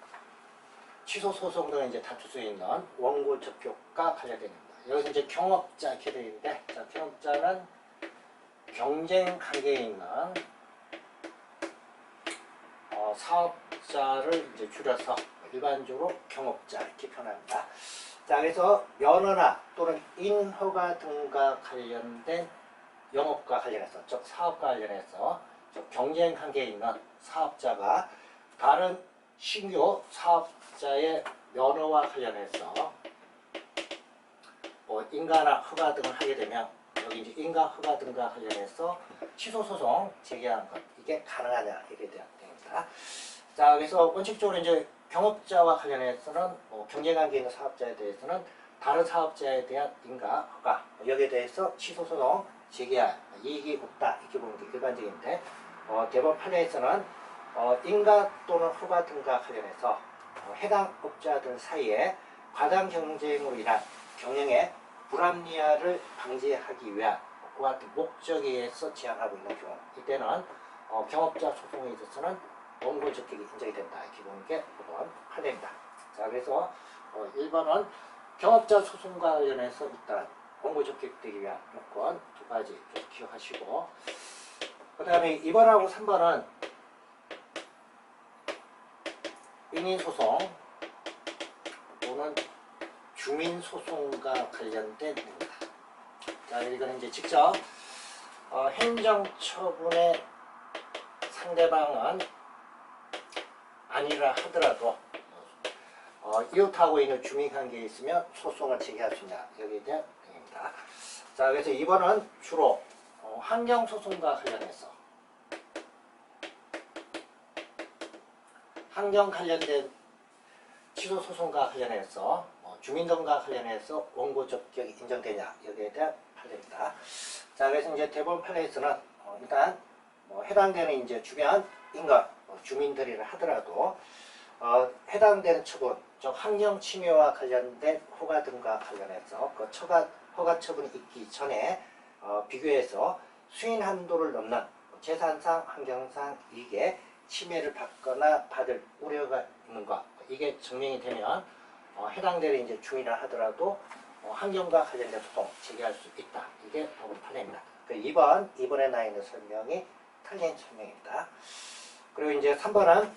취소 소송 등을 이제 다툴 수 있는 원고 적격과 관련된 겁니다. 여기서 이제 경업자 이렇게 되어 있는데, 자, 경업자는 경쟁 관계에 있는 사업자를 이제 줄여서 일반적으로 경업자 이렇게 표현합니다. 자, 그래서 면허나 또는 인허가 등과 관련된 영업과 관련해서, 즉 사업과 관련해서 경쟁 관계에 있는 사업자가 다른 신규 사업자의 면허와 관련해서 인가나 허가 등을 하게 되면, 여기 이제 인가 허가 등과 관련해서 취소 소송 제기하는 것, 이게 가능하냐, 이게 대한 내용입니다. 자, 그래서 원칙적으로 이제 경업자와 관련해서는 경쟁 관계에 있는 사업자에 대해서는 다른 사업자에 대한 인가 허가, 여기에 대해서 취소 소송 제기할 이익이 없다, 이렇게 보는 게 일반적인데, 대법원 판례에서는 인가 또는 허가 등과 관련해서 해당 업자들 사이에 과당 경쟁으로 인한 경영의 불합리화를 방지하기 위한 그와 같은 목적에 의해서 제한하고 있는 경우, 이때는 경업자 소송에 있어서는 원고 적격이 인정이 된다. 이렇게 보는 게 5번 판례입니다. 자, 그래서 1번은 경업자 소송과 관련해서 일단 원고 적격되기 위한 요건 두 가지 좀 기억하시고, 그 다음에 2번하고 3번은 민인소송 또는 주민소송과 관련된 내용입니다. 자, 이거는 이제 직접 행정처분의 상대방은 아니라 하더라도 이웃하고 있는 주민관계에 있으면 소송을 제기할 수 있냐, 여기에 대한 내용입니다. 자, 그래서 이번은 주로 환경소송과 관련해서 환경 관련된 취소소송과 관련해서 주민등과 관련해서 원고 적격이 인정되냐, 여기에 대한 판례입니다. 자, 그래서 이제 대법원 판례에서는 일단 해당되는 이제 주변 인간 주민들이라 하더라도 해당되는 처분, 즉 환경 침해와 관련된 허가 등과 관련해서 그 허가 처분이 있기 전에 비교해서 수인 한도를 넘는 재산상, 환경상 이익에 침해를 받거나 받을 우려가 있는 것, 이게 증명이 되면 해당되는 이제 주인이라 하더라도 환경과 관련된 소송 제기할 수 있다. 이게 법원 판례입니다. 그 2번에 나 있는 설명이 틀린 설명입니다. 그리고 이제 3번은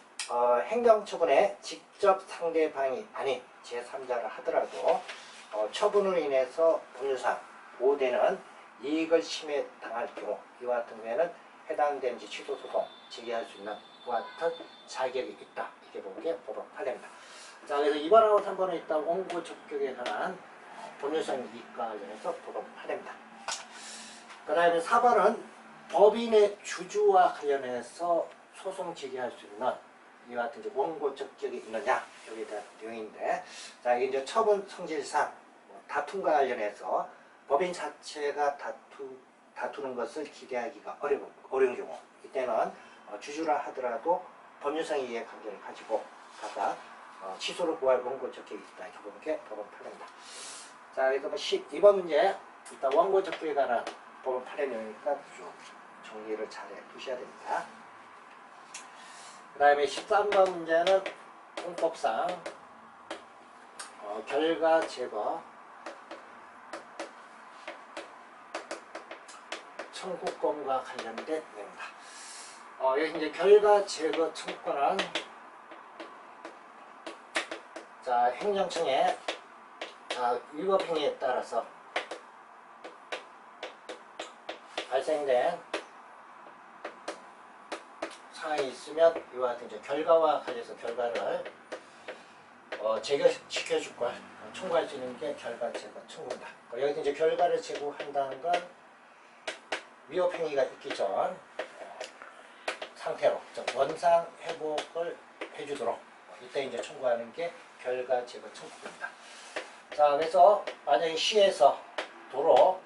행정처분의 직접 상대방이 아닌 제3자라 하더라도 처분으로 인해서 법률상 보호되는 이익을 침해당할 경우, 이와 같은 경우에는 해당된 취소소송 제기할 수 있는 그와 같은 자격이 있다. 이렇게 보는 게 법원 판례입니다. 자, 그래서 2번하고 3번은 일단 원고 적격에 관한 법률상 이익과 관련해서 법원 판례입니다. 그 다음에 4번은 법인의 주주와 관련해서 소송 제기할 수 있는 이와 같은 이제 원고 적격이 있느냐, 여기에 대한 내용인데, 자, 이게 이제 처분 성질상 다툼과 관련해서 법인 자체가 다투는 것을 기대하기가 어려운 경우, 이때는 주주라 하더라도 법률상의 이해관계를 가지고 각각 취소를 구할 원고 적격이 있다. 이렇게 보는 게 법원 판례입니다. 자, 그래서 12번 문제, 일단 원고 적격에 관한 법원 판례 내용이니까 쭉 정리를 잘 해두셔야 됩니다. 그 다음에 13번 문제는 공법상 결과 제거 청구권과 관련된 내용입니다. 여기 이제 결과 제거 청구권은 자, 행정청에 위법 행위에 따라서 발생된 사항이 있으면 이와 같은 이제 결과와 관련해서 결과를 제거시켜줄 걸 청구할 수 있는 게 결과 제거 청구입니다. 여기 이제 결과를 제거한다는 건 위법 행위가 있기 전 상태로, 즉 원상 회복을 해주도록 이때 이제 청구하는 게 결과 제거 청구입니다. 자, 그래서 만약에 시에서 도로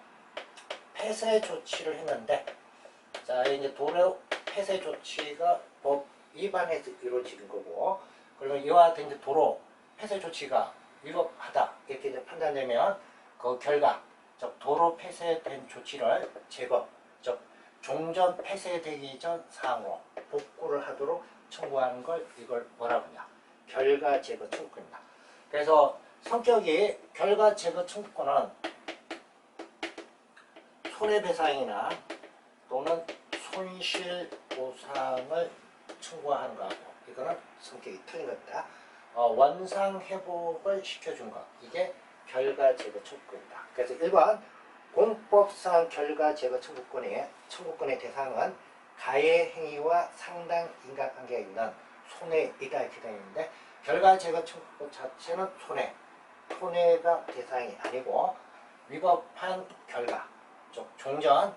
폐쇄 조치를 했는데, 자, 이제 도로 폐쇄 조치가 법 위반해서 이루어지는 거고, 그러면 이와 같은 이제 도로 폐쇄 조치가 위법하다 이렇게 이제 판단되면 그 결과, 즉 도로 폐쇄된 조치를 제거, 즉 종전 폐쇄되기 전 사항으로 복구를 하도록 청구하는 걸 이걸 뭐라고 하냐, 결과 제거 청구권입니다. 그래서 성격이 결과 제거 청구권은 손해배상이나 또는 손실보상을 청구하는 거하고 이거는 성격이 틀린 겁니다. 원상회복을 시켜준 것, 이게 결과 제거 청구권입니다. 그래서 1번 공법상 결과 제거 청구권의 대상은 가해 행위와 상당 인과관계가 있는 손해이다 이렇게 되어 있는데, 결과 제거 청구권 자체는 손해가 대상이 아니고 위법한 결과, 즉 종전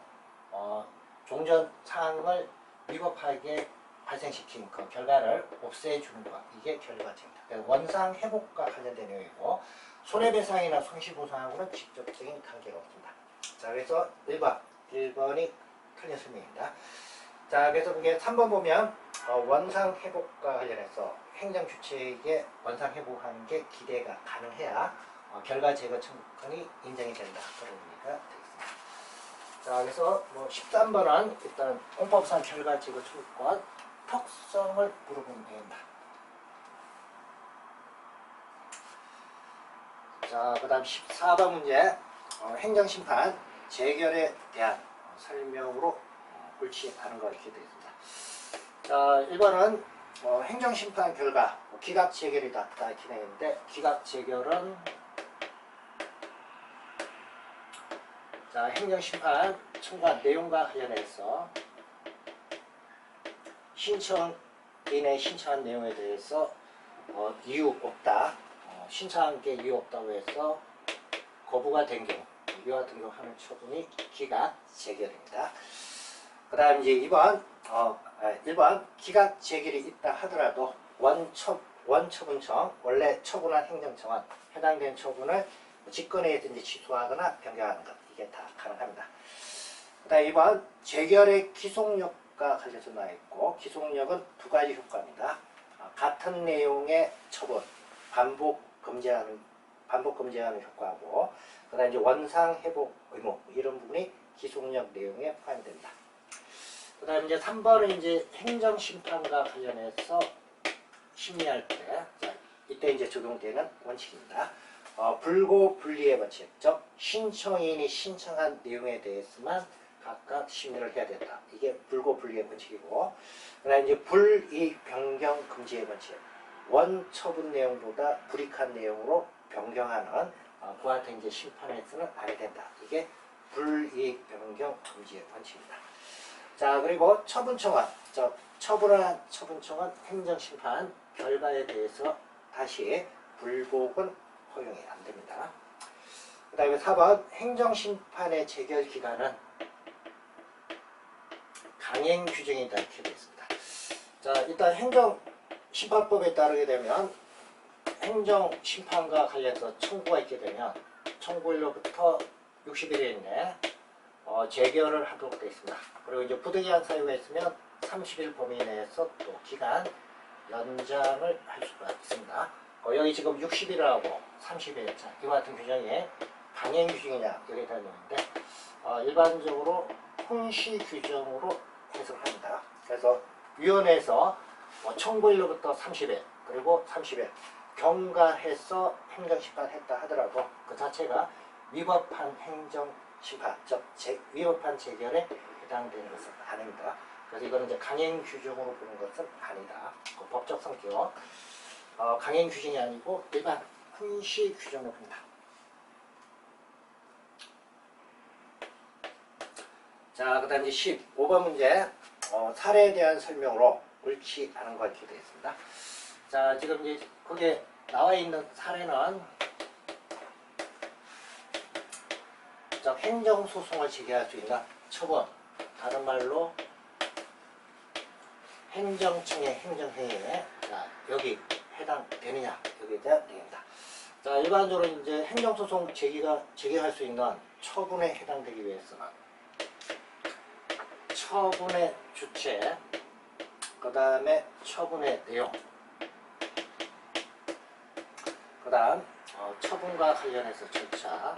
사항을 위법하게 발생시킨 그 결과를 없애주는 것, 이게 결과제입니다. 원상 회복과 관련된 내용이고 손해배상이나 손실보상하고는 직접적인 관계가 없습니다. 자, 그래서 1번이 틀린 설명입니다. 자, 그래서 그게 3번 보면 원상회복과 관련해서 행정주체에게 원상회복하는 게 기대가 가능해야 결과 제거 청구권이 인정이 된다. 그런 의미가 되겠습니다. 자, 그래서 뭐 13번은 일단 공법상 결과 제거 청구권 특성을 물어보면 됩니다. 자, 그 다음 14번 문제 행정심판 재결에 대한 설명으로 옳지 않은 거 이렇게 되어 있습니다. 자, 1번은 행정심판 결과 기각 재결이다 이렇게 되어 있는데 기각 재결은 자, 행정심판 청구한 내용과 관련해서 신청인의 신청한 내용에 대해서 이유 없다. 신청한 게 이유 없다고 해서 거부가 된 경우 이와 같은 경우 하는 처분이 기각 재결입니다. 그 다음 이제 1번 기각 재결이 있다 하더라도 원처분청 원래 처분한 행정청은 해당된 처분을 직권에 있든지 취소하거나 변경하는 것 이게 다 가능합니다. 그 다음 2번 재결의 기속력과 관련해서 나와 있고 기속력은 두 가지 효과입니다. 같은 내용의 처분 반복 금지하는 효과하고 그 다음 이제 원상 회복 의무 이런 부분이 기속력 내용에 포함됩니다. 그 다음 이제 3번은 이제 행정심판과 관련해서 심리할 때, 자, 이때 이제 적용되는 원칙입니다. 불고불리의 원칙, 즉 신청인이 신청한 내용에 대해서만 각각 심리를 해야 된다. 이게 불고불리의 원칙이고, 그다음 이제 불이익 변경 금지의 원칙, 원처분 내용보다 불이익한 내용으로 변경하는 그와 같은 이제 심판에서는 안 된다. 이게 불이익 변경 금지의 원칙입니다. 자, 그리고 처분청은 처분한 처분청은 행정심판 결과에 대해서 다시 불복은 허용이 안 됩니다. 그 다음에 4번 행정심판의 재결 기간은 강행 규정이다 이렇게 되어 있습니다. 자, 일단 행정심판법에 따르게 되면 행정심판과 관련해서 청구가 있게 되면 청구일로부터 60일 이내 재결을 하도록 되어 있습니다. 그리고 이제 부득이한 사유가 있으면 30일 범위 내에서 또 기간 연장을 할 수가 있습니다. 여기 지금 60일하고 30일 이와 같은 규정이 강행 규정이냐 여기에 대한 내용인데 일반적으로 훈시 규정으로 해석합니다. 그래서 위원회에서 청구일로부터 30일 그리고 30일 경과해서 행정심판했다 하더라도 그 자체가 위법한 행정심판, 즉 위법한 재결에 해당되는 것은 아닙니다. 그래서 이거는 이제 강행 규정으로 보는 것은 아니다. 그 법적 성격, 강행 규정이 아니고 일반 훈시 규정으로 봅니다. 자, 그 다음 이제 15번 문제 사례에 대한 설명으로 옳지 않은 거 이렇게 되어 있습니다. 자, 지금 이제 거기에 나와 있는 사례는 행정소송을 제기할 수 있는 처분, 다른 말로 행정청의 행정회의에 여기 해당되느냐 여기에 대한 내용입니다. 자, 일반적으로 이제 행정소송 제기할 수 있는 처분에 해당되기 위해서는 처분의 주체, 그 다음에 처분의 내용, 그 다음 처분과 관련해서 절차,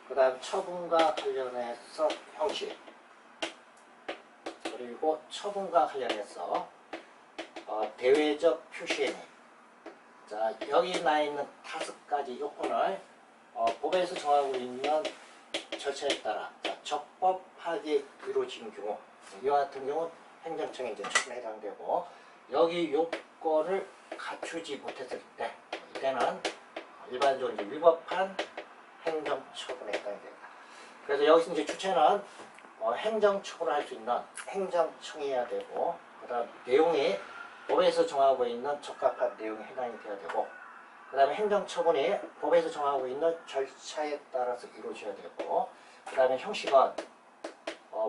그 다음 처분과 관련해서 형식, 그리고 처분과 관련해서 대외적 표시행위. 자, 여기 나 있는 5가지 요건을 법에서 정하고 있는 절차에 따라 적법하게 이루어진 경우 이와 같은 경우는 행정청에 이제 처분에 해당되고 여기 요건을 갖추지 못했을 때 이때는 일반적으로 이제 위법한 행정처분에 해당됩니다. 그래서 여기서 이제 주체는 행정처분을 할 수 있는 행정청이어야 되고 그 다음 내용이 법에서 정하고 있는 적합한 내용에 해당이 되어야 되고 그 다음에 행정처분이 법에서 정하고 있는 절차에 따라서 이루어져야 되고 그 다음에 형식은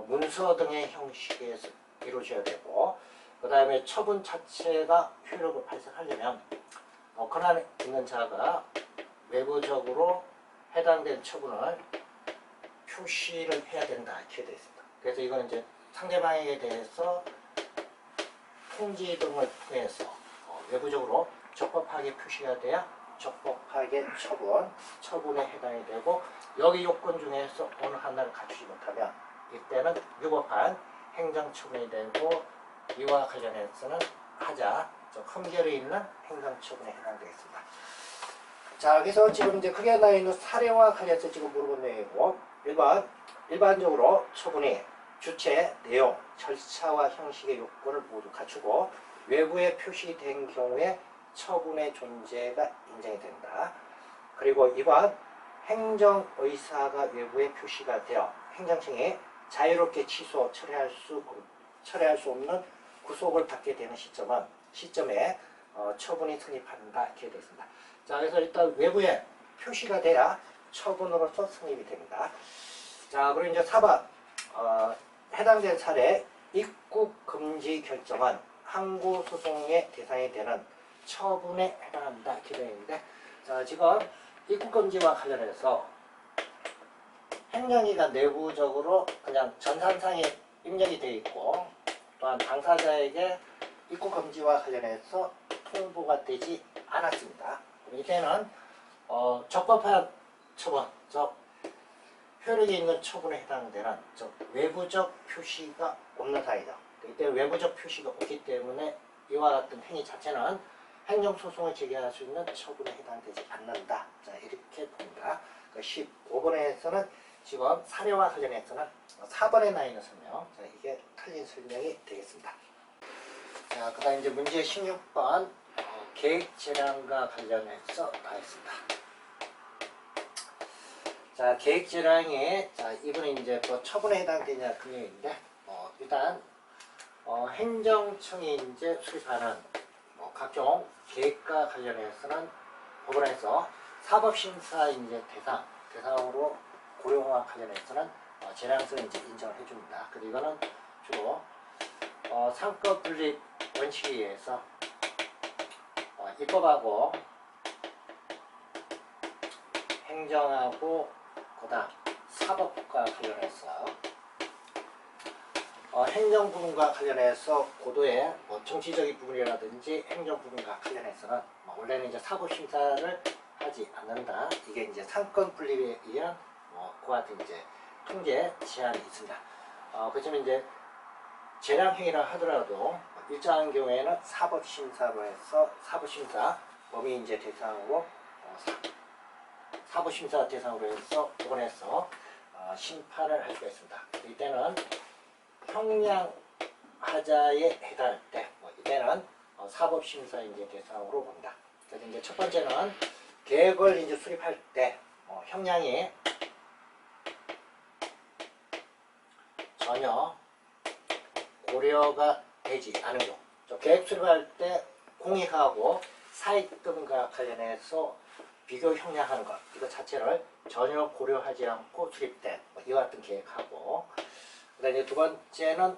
문서 등의 형식에서 이루어져야 되고 그 다음에 처분 자체가 효력을 발생하려면 권한에 있는 자가 외부적으로 해당된 처분을 표시를 해야 된다 이렇게 되어 있습니다. 그래서 이거는 이제 상대방에 대해서 통지 등을 통해서 외부적으로 적법하게 표시가 돼야 적법하게 처분에 해당이 되고 여기 요건 중에서 어느 하나를 갖추지 못하면 이때는 위법한 행정처분이 되고 이와 관련해서는 하자 흠결이 있는 행정처분에 해당되겠습니다. 자, 그래서 지금 이제 크게 나와 있는 사례와 관련해서 지금 물어본 내용이고 1번 일반적으로 처분이 주체, 내용, 절차와 형식의 요건을 모두 갖추고 외부에 표시된 경우에 처분의 존재가 인정이 된다. 그리고 2번 행정의사가 외부에 표시가 되어 행정청이 자유롭게 취소, 처리할 수 없는 구속을 받게 되는 시점에 처분이 성립한다. 이렇게 되어 있습니다. 자, 그래서 일단 외부에 표시가 돼야 처분으로서 성립이 됩니다. 자, 그리고 이제 4번 해당된 사례 입국 금지 결정은 항고소송의 대상이 되는 처분에 해당한다. 이렇게 되어 있는데 자, 지금 입국 금지와 관련해서 행정위가 내부적으로 그냥 전산상에 입력이 되어 있고 또한 당사자에게 입국 금지와 관련해서 통보가 되지 않았습니다. 이때는 적법한 처분, 효력이 있는 처분에 해당되는 외부적 표시가 없는 사이죠. 이때 외부적 표시가 없기 때문에 이와 같은 행위 자체는 행정소송을 제기할 수 있는 처분에 해당되지 않는다. 자, 이렇게 봅니다. 15번에서는 지금 사례와 관련해서는 4번에 나와 있는 설명, 자, 이게 틀린 설명이 되겠습니다. 자, 그 다음 이제 문제 16번 계획 재량과 관련해서 나와 있습니다. 자, 계획 재량이 이번에 이제 또 처분에 해당되냐 그 내용인데 일단 행정청이 이제 수립하는 각종 계획과 관련해서는 법원에서 사법심사 이제 대상으로 고려와 관련해서는 재량성을 이제 인정을 해줍니다. 그리고 이거는 주로 상권 분립 원칙에 의해서 입법하고 행정하고 그다음 사법과 관련해서 행정 부분과 관련해서 고도의 정치적인 부분이라든지 행정 부분과 관련해서는 원래는 이제 사법심사를 하지 않는다. 이게 이제 상권 분립에 의한 그와 같은 이제 통제 제한이 있습니다. 그렇지만 이제 재량행위라 하더라도 일정한 경우에는 사법심사로 해서 사법심사 범위 이제 대상으로 사법심사 대상으로 해서 법원에서 심판을 할 수가 있습니다. 이때는 형량하자에 해당할 때 이때는 사법심사 이제 대상으로 봅니다. 그래서 이제 첫 번째는 계획을 이제 수립할 때 형량이 전혀 고려가 되지 않은 경우, 계획 수립할 때 공익하고 사익등과 관련해서 비교 형량하는 것, 이거 자체를 전혀 고려하지 않고 수립된 이와 같은 계획하고, 그다음에 이제 두 번째는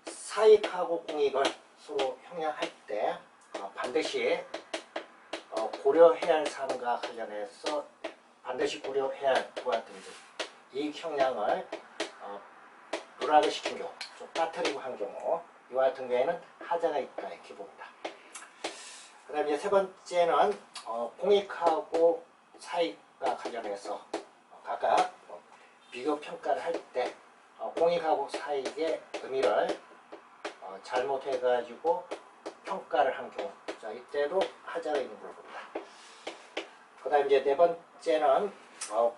사익하고 공익을 서로 형량할 때 반드시 고려해야 할 사항과 관련해서 반드시 고려해야 할 그와 같은 이익 형량을 누락을 시킨 경우, 좀 빠뜨리고 한 경우, 이와 같은 경우에는 하자가 있다 이렇게 봅니다. 그 다음에 이제 세 번째는 공익하고 사익과 관련해서 각각 비교 평가를 할 때 공익하고 사익의 의미를 잘못해가지고 평가를 한 경우, 자, 이때도 하자가 있는 걸로 봅니다. 그 다음에 이제 네 번째는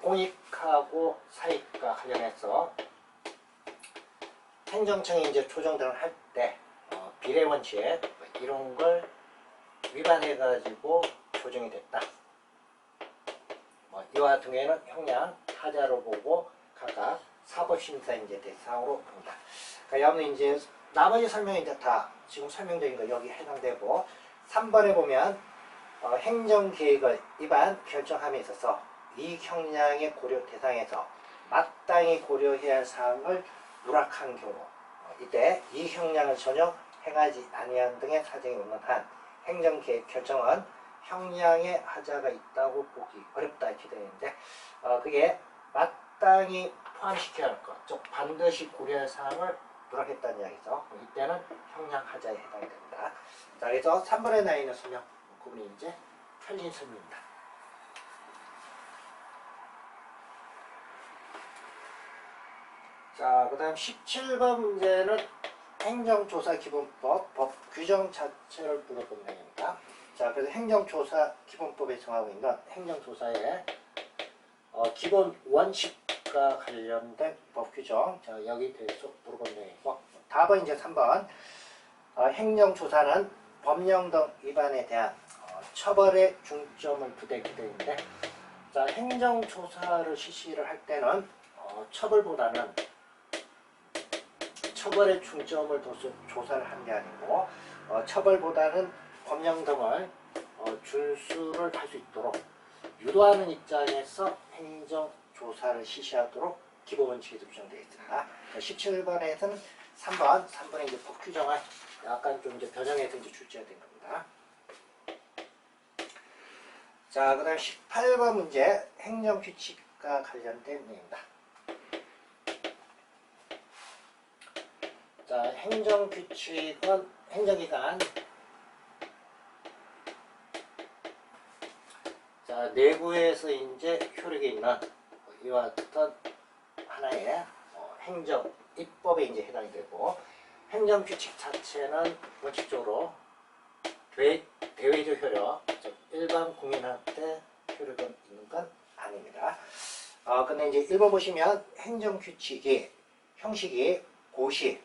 공익하고 사익과 관련해서 행정청이 이제 조정 등을 할 때 비례 원칙 이런 걸 위반해가지고 조정이 됐다. 이와 같은 경우에는 형량 하자로 보고 각각 사법심사 이제 대상으로 봅니다. 그러니까 여러분 이제 나머지 설명이 이제 다 지금 설명드린 거 여기 해당되고 3번에 보면 행정계획을 위반 결정함에 있어서 이익 형량의 고려 대상에서 마땅히 고려해야 할 사항을 누락한 경우, 이때 이익 형량을 전혀 행하지 아니한 등의 사정이 없는 한 행정계획 결정은 형량의 하자가 있다고 보기 어렵다 이렇게 되는데 그게 마땅히 포함시켜야 할 것, 즉 반드시 고려할 사항을 누락했다는 이야기죠. 이때는 형량 하자에 해당이 됩니다. 자, 그래서 3번에 나와 있는 설명 그 부분이 이제 살린 셈입니다. 자, 그 다음 17번 문제는 행정조사기본법 법 규정 자체를 물어본 내용입니다. 자, 그래서 행정조사기본법에 정하고 있는 행정조사의 기본 원칙과 관련된 법 규정, 자, 여기 대해서 물어본 내용이고, 답은 이제 3번. 행정조사는 법령 등 위반에 대한 처벌에 중점을 두게 되는데, 자, 행정조사를 실시를 할 때는 처벌보다는 처벌에 중점을 둬서 조사를 하는 게 아니고 처벌보다는 법령 등을 준수를 할 수 있도록 유도하는 입장에서 행정조사를 실시하도록 기본원칙이 규정되어 있습니다. 17번에서는 3번에 이제 법 규정을 약간 좀 이제 변형해서 이제 출제가 된 겁니다. 자, 그 다음 18번 문제 행정규칙과 관련된 내용입니다. 자, 행정규칙은 행정기관, 자, 내부에서 이제 효력이 있는 이와 같은 하나의 행정 입법에 이제 해당이 되고, 행정규칙 자체는 원칙적으로 대외적 효력, 즉 일반 국민한테 효력은 있는 건 아닙니다. 근데 이제 1번 보시면 행정규칙이 형식이 고시,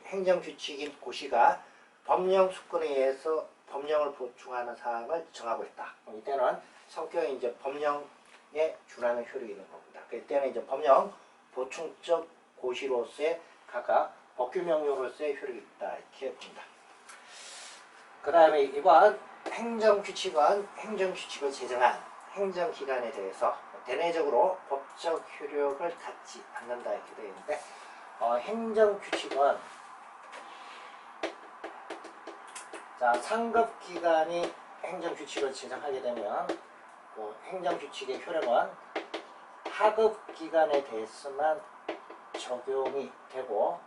행정규칙인 고시가 법령 수권에 의해서 법령을 보충하는 사항을 정하고 있다. 이때는 성격이 이제 법령에 준하는 효력이 있는 겁니다. 이때는 이제 법령 보충적 고시로서의 각각 법규명료로서의 효력이 있다. 이렇게 봅니다. 그 다음에 이번 행정규칙은 행정규칙을 제정한 행정기관에 대해서 대내적으로 법적 효력을 갖지 않는다. 이렇게 되어 있는데, 행정규칙은 자, 상급기관이 행정규칙을 제정하게 되면 행정규칙의 효력은 하급기관에 대해서만 적용이 되고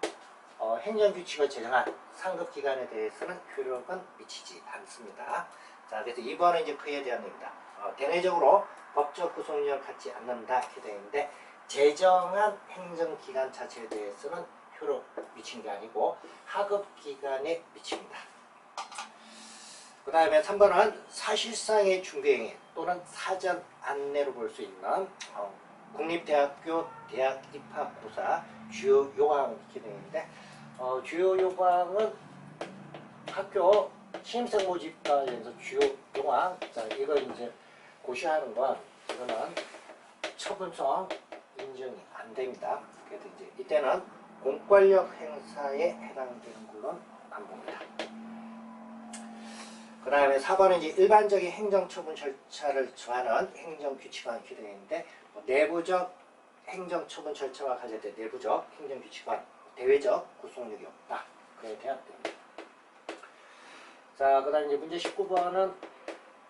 행정규칙을 제정한 상급기관에 대해서는 효력은 미치지 않습니다. 자, 그래서 2번은 이제 그에 대한 내용입니다. 대내적으로 법적 구속력을 갖지 않는다. 이렇게 되어 있는데, 제정한 행정기관 자체에 대해서는 효력 미치는 게 아니고 하급기관에 미칩니다. 그 다음에 3번은 사실상의 중대행위 또는 사전 안내로 볼 수 있는 국립대학교 대학 입학고사 주요 요강 이렇게 되어 있는데, 주요 요강은 학교 신입생 모집과 관련해서 주요 요강, 자, 이거 이제 고시하는 건 이거는 처분성 인정이 안 됩니다. 그래서 이제 이때는 공권력 행사에 해당되는 걸로 안 봅니다. 그 다음에 4번은 이제 일반적인 행정처분 절차를 정하는 행정규칙안 이렇게 되어 있는데, 내부적 행정처분 절차와 관련된 내부적 행정규칙안, 대외적 구속력이 없다. 그에 대한 내용입니다. 자, 그 다음에 이제 문제 19번은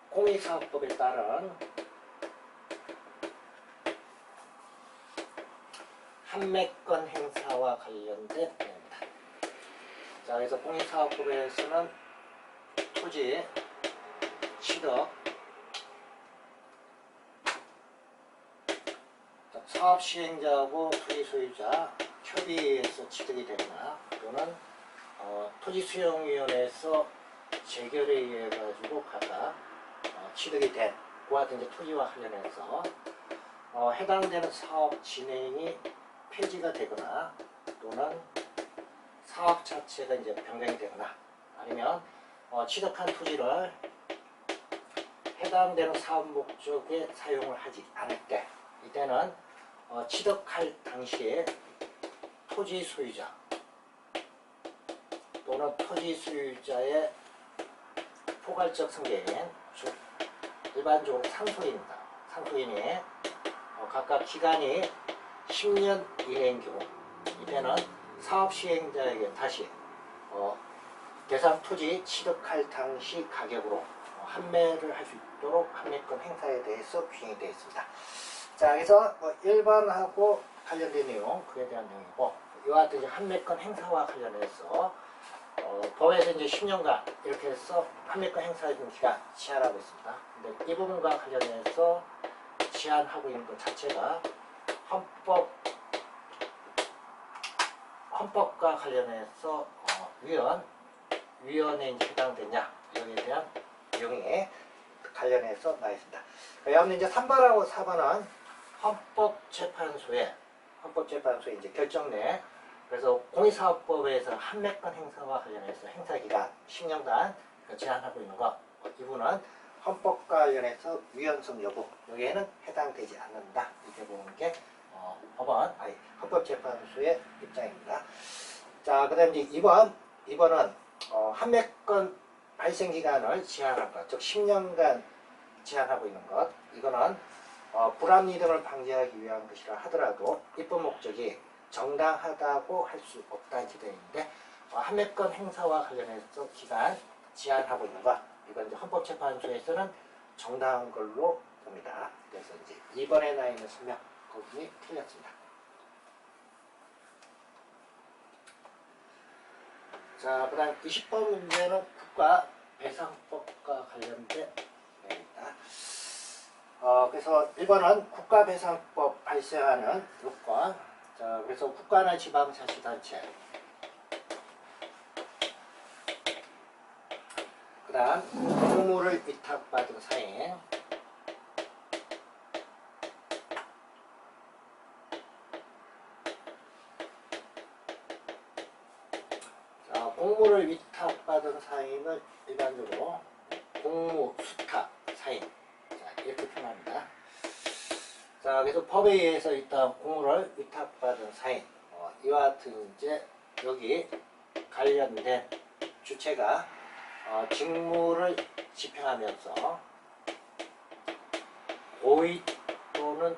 공익사업법에 따른 판매권 행사와 관련된 내용입니다. 자, 그래서 공익사업법에서는 토지, 취득, 사업 시행자하고 토지 소유자 협의해서 취득이 되거나 또는 토지 수용위원회에서 재결에 의해 가지고 각각 취득이 된 그와 같은 이제 토지와 관련해서 해당되는 사업 진행이 폐지가 되거나 또는 사업 자체가 이제 변경이 되거나 아니면 취득한 토지를 해당되는 사업 목적에 사용을 하지 않을 때, 이때는 취득할 당시에 토지 소유자 또는 토지 소유자의 포괄적 승계인, 즉 일반적으로 상속인입니다. 상속인이 각각 기간이 10년 이내인 경우, 이때는 사업 시행자에게 다시 대상 토지 취득할 당시 가격으로 판매를 할 수 있도록 판매권 행사에 대해서 규정이 되어 있습니다. 자, 그래서 1번하고 관련된 내용, 그에 대한 내용이고, 이와 같은 판매권 행사와 관련해서 법에서 이제 10년간 이렇게 해서 판매권 행사하는 기간 제한하고 있습니다. 근데 이 부분과 관련해서 제한하고 있는 것 자체가 헌법과 관련해서 위헌에 이제 해당되냐 여기에 대한 내용이 관련해서 나와 있습니다. 여러분 이제 3번하고 4번은 헌법재판소의 이제 결정 내 그래서 공익사업법에서 판매권 행사와 관련해서 행사기간 10년간 제한하고 있는 것 이부는 헌법과 관련해서 위헌성 여부 여기에는 해당되지 않는다 이렇게 보는 게 헌법재판소의 입장입니다. 자, 그 다음 이제 2번은 판매권 발생 기간을 제한한 것, 즉 10년간 제한하고 있는 것. 이거는 불합리 등을 방지하기 위한 것이라 하더라도 입법 목적이 정당하다고 할 수 없다는 지대인데 판매권 행사와 관련해서 기간 제한하고 있는 것. 이건 이제 헌법재판소에서는 정당한 걸로 봅니다. 그래서 이제 2번에 나와 있는 설명 거기 틀렸습니다. 자, 그 다음 20번 문제는 국가배상법과 관련된 내용입니다. 그래서 1번은 국가배상법 발생하는 요건. 자, 그래서 국가나 지방자치단체. 그 다음 공무를 위탁받은 사인. 공무를 위탁받은 사인은 일반적으로 공무 수탁 사인 이렇게 표현합니다. 자, 그래서 법에 의해서 일단 공무를 위탁받은 사인 이와 같은 이제 여기 관련된 주체가 직무를 집행하면서 고의 또는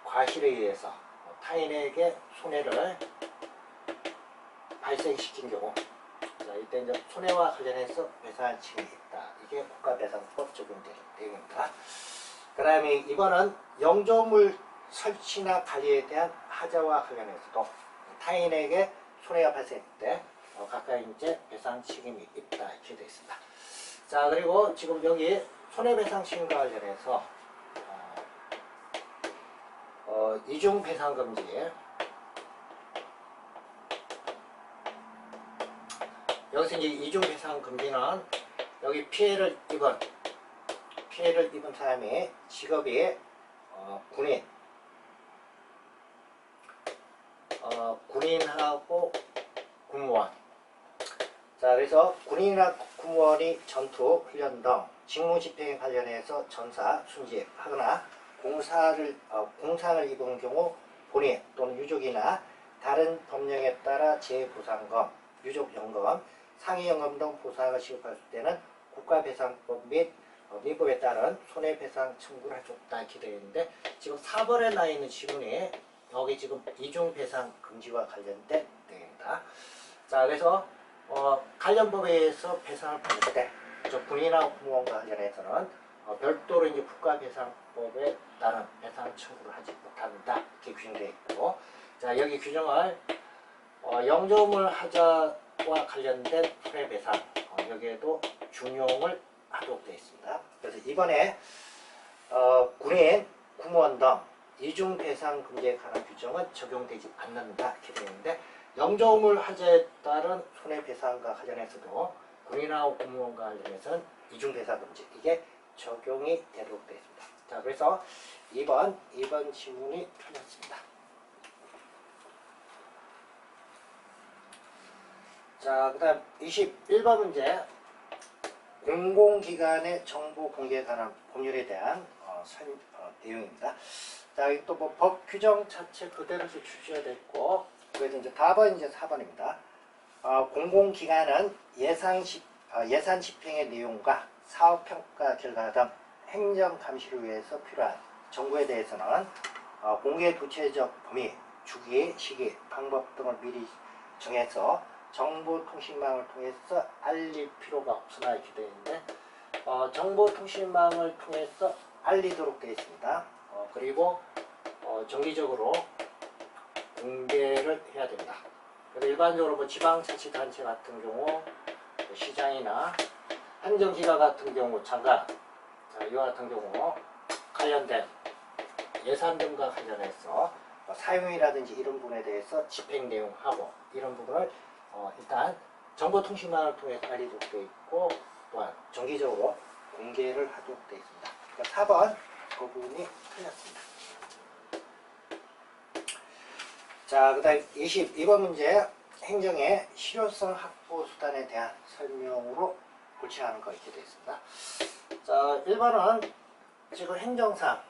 과실에 의해서 타인에게 손해를 발생시킨 경우 자, 이때 이제 손해와 관련해서 배상할 책임이 있다. 이게 국가배상법 적용되는 내용입니다. 그 다음에 이번은 영조물 설치나 관리에 대한 하자와 관련해서도 타인에게 손해가 발생할 때 각각 이제 배상 책임이 있다 이렇게 되어 있습니다. 자, 그리고 지금 여기 손해배상 책임과 관련해서 이중 배상 금지 여기서 이제 이중 배상 금지는 여기 피해를 입은 사람이 직업이 군인하고 공무원. 자, 그래서 군인이나 공무원이 전투, 훈련 등 직무 집행에 관련해서 전사, 순직하거나 공상을 입은 경우 본인 또는 유족이나 다른 법령에 따라 재보상금, 유족연금, 상해연금 등 보상을 지급할 때는 국가배상법 및 민법에 따른 손해배상 청구를 할 수 없다 이렇게 되어 있는데 지금 4번에 나와 있는 지문이 여기 지금 이중배상 금지와 관련된 내용입니다. 자, 그래서 관련 법에 의해서 배상을 받을 때 군인이나 공무원과 관련해서는 별도로 이제 국가배상법에 따른 배상 청구를 하지 못한다 이렇게 규정되어 있고 자, 여기 규정을 영조물 하자와 관련된 손해배상 여기에도 준용을 하도록 되어 있습니다. 그래서 이번에 군인, 공무원 등 이중배상 금지에 관한 규정은 적용되지 않는다 이렇게 되어 있는데 영조물 하자에 따른 손해배상과 관련해서도 군인이나 공무원과 관련해서는 이중배상 금지 이게 적용이 되도록 되어 있습니다. 자, 그래서 2번 지문이 틀렸습니다. 자, 그 다음 21번 문제 공공기관의 정보 공개에 관한 법률에 대한 내용입니다. 자, 이 또 뭐 법 규정 자체 그대로서 출시가 됐고 그래서 이제 답은 이제 4번입니다. 공공기관은 예산 집행의 내용과 사업평가 결과 등 행정 감시를 위해서 필요한 정보에 대해서는 공개 구체적 범위, 주기, 시기, 방법 등을 미리 정해서 정보통신망을 통해서 알릴 필요가 없으나 이렇게 되어 있는데 정보통신망을 통해서 알리도록 되어 있습니다. 그리고 정기적으로 공개를 해야 됩니다. 그래서 일반적으로 뭐 지방자치단체 같은 경우, 뭐 시장이나 행정기관 같은 경우, 장관, 자, 이와 같은 경우 관련된 예산 등과 관련해서 뭐 사용이라든지 이런 부분에 대해서 집행 내용하고 이런 부분을 일단 정보통신망을 통해서 알리도록 되어 있고, 또한 정기적으로 공개를 하도록 되어 있습니다. 그러니까 4번 그 부분이 틀렸습니다. 자, 그 다음 22번 문제, 행정의 실효성 확보 수단에 대한 설명으로 옳지 않은 거 이렇게 되어 있습니다. 자, 1번은 지금 행정상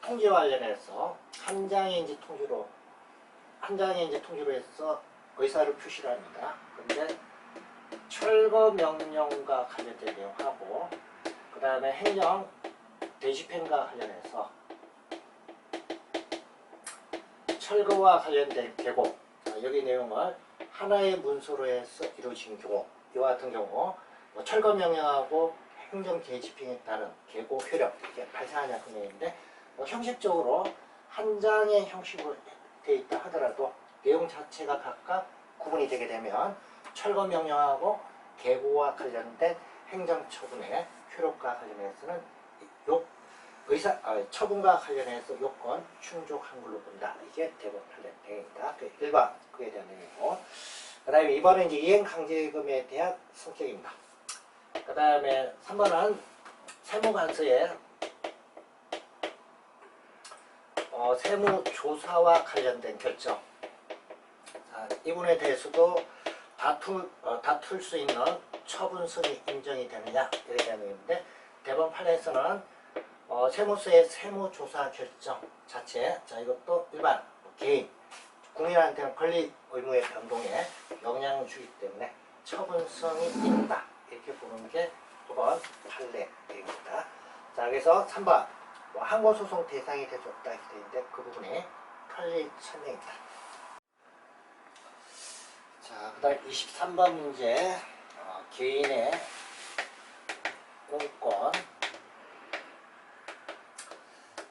통지와 관련해서 한 장의 이제 통지로 해서 의사를 표시를 합니다. 근데 철거 명령과 관련된 내용하고, 그 다음에 행정 대집행과 관련해서 철거와 관련된 계곡, 여기 내용을 하나의 문서로 해서 이루어진 경우, 이와 같은 경우 뭐 철거 명령하고 행정 대집행에 따른 계곡 효력, 이게 발생하냐 그 내용인데, 형식적으로 한 장의 형식으로 되어 있다 하더라도 내용 자체가 각각 구분이 되게 되면 철거 명령하고 계고와 관련된 행정처분의 효력과 관련해서는 처분과 관련해서 요건 충족한 걸로 본다. 이게 대법원 판례 내용입니다. 1번 그에 대한 내용이고, 그 다음에 2번은 이제 이행강제금에 대한 성격입니다. 그 다음에 3번은 세무관서의 세무조사와 관련된 결정. 자, 이 부분에 대해서도 다툴 수 있는 처분성이 인정이 되느냐 이에 대한 내용인데, 대법원 판례에서는 세무서의 세무조사 결정 자체, 자 이것도 일반 개인 국민한테는 권리 의무의 변동에 영향을 주기 때문에 처분성이 있다 이렇게 보는 게 이번 판례입니다. 자, 그래서 3번 항고소송 대상이 될 수 없다 이렇게 되는데 그 부분이 판례 설명입니다. 자, 그 다음 23번 문제, 개인의 공권.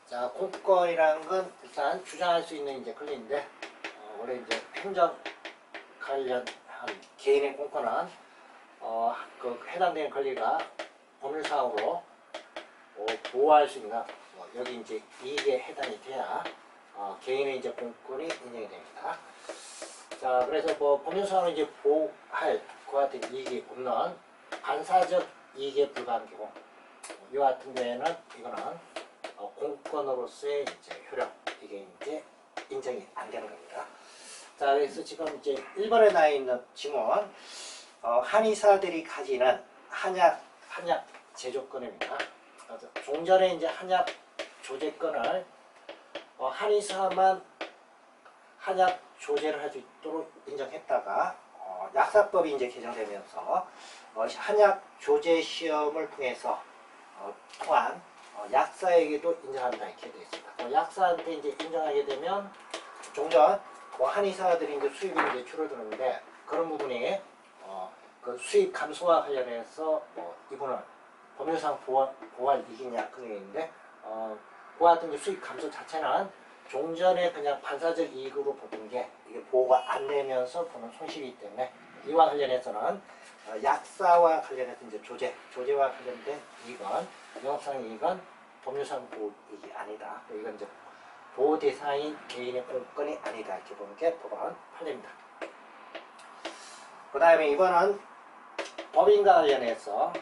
자, 공권이라는 건 일단 주장할 수 있는 이제 권리인데, 원래 이제 행정 관련한 개인의 공권은 그 해당되는 권리가 법률상으로 보호할 수 있는 여기 이제 이익에 해당이 돼야 개인의 이제 공권이 인정이 됩니다. 자, 그래서 뭐 법률상으로 이제 보호할 그와 같은 이익이 없는 반사적 이익에 불과한 경우, 이와 같은 경우에는 이거는 공권으로서의 이제 효력, 이게 이제 인정이 안 되는 겁니다. 자, 그래서 지금 이제 1번에 나와 있는 지문, 한의사들이 가지는 한약 제조권입니다. 종전에 이제 한약 조제권을 한의사만 한약 조제를 할 수 있도록 인정했다가 약사법이 이제 개정되면서 한약 조제 시험을 통해서 통한 약사에게도 인정한다 이렇게 되어 있습니다. 약사한테 이제 인정하게 되면 종전 한의사들이 이제 수입이 이제 줄어드는데, 그런 부분이 그 수입 감소와 관련해서 이분을 법률상 보호할 이익이냐 그런 얘기인데, 그와 같은 수입 감소 자체는 종전에 그냥 반사적 이익으로 보던 게 이게 보호가 안 되면서 보는 손실이기 때문에, 이와 관련해서는 약사와 관련해서 이제 조제와 관련된 이익은, 영업상 이익은 법률상 보호 이익이 아니다. 이건 이제 보호 대상인 개인의 공권이 아니다 이렇게 보는 게 법원 판례입니다. 그 다음에 이번은 법인과 관련해서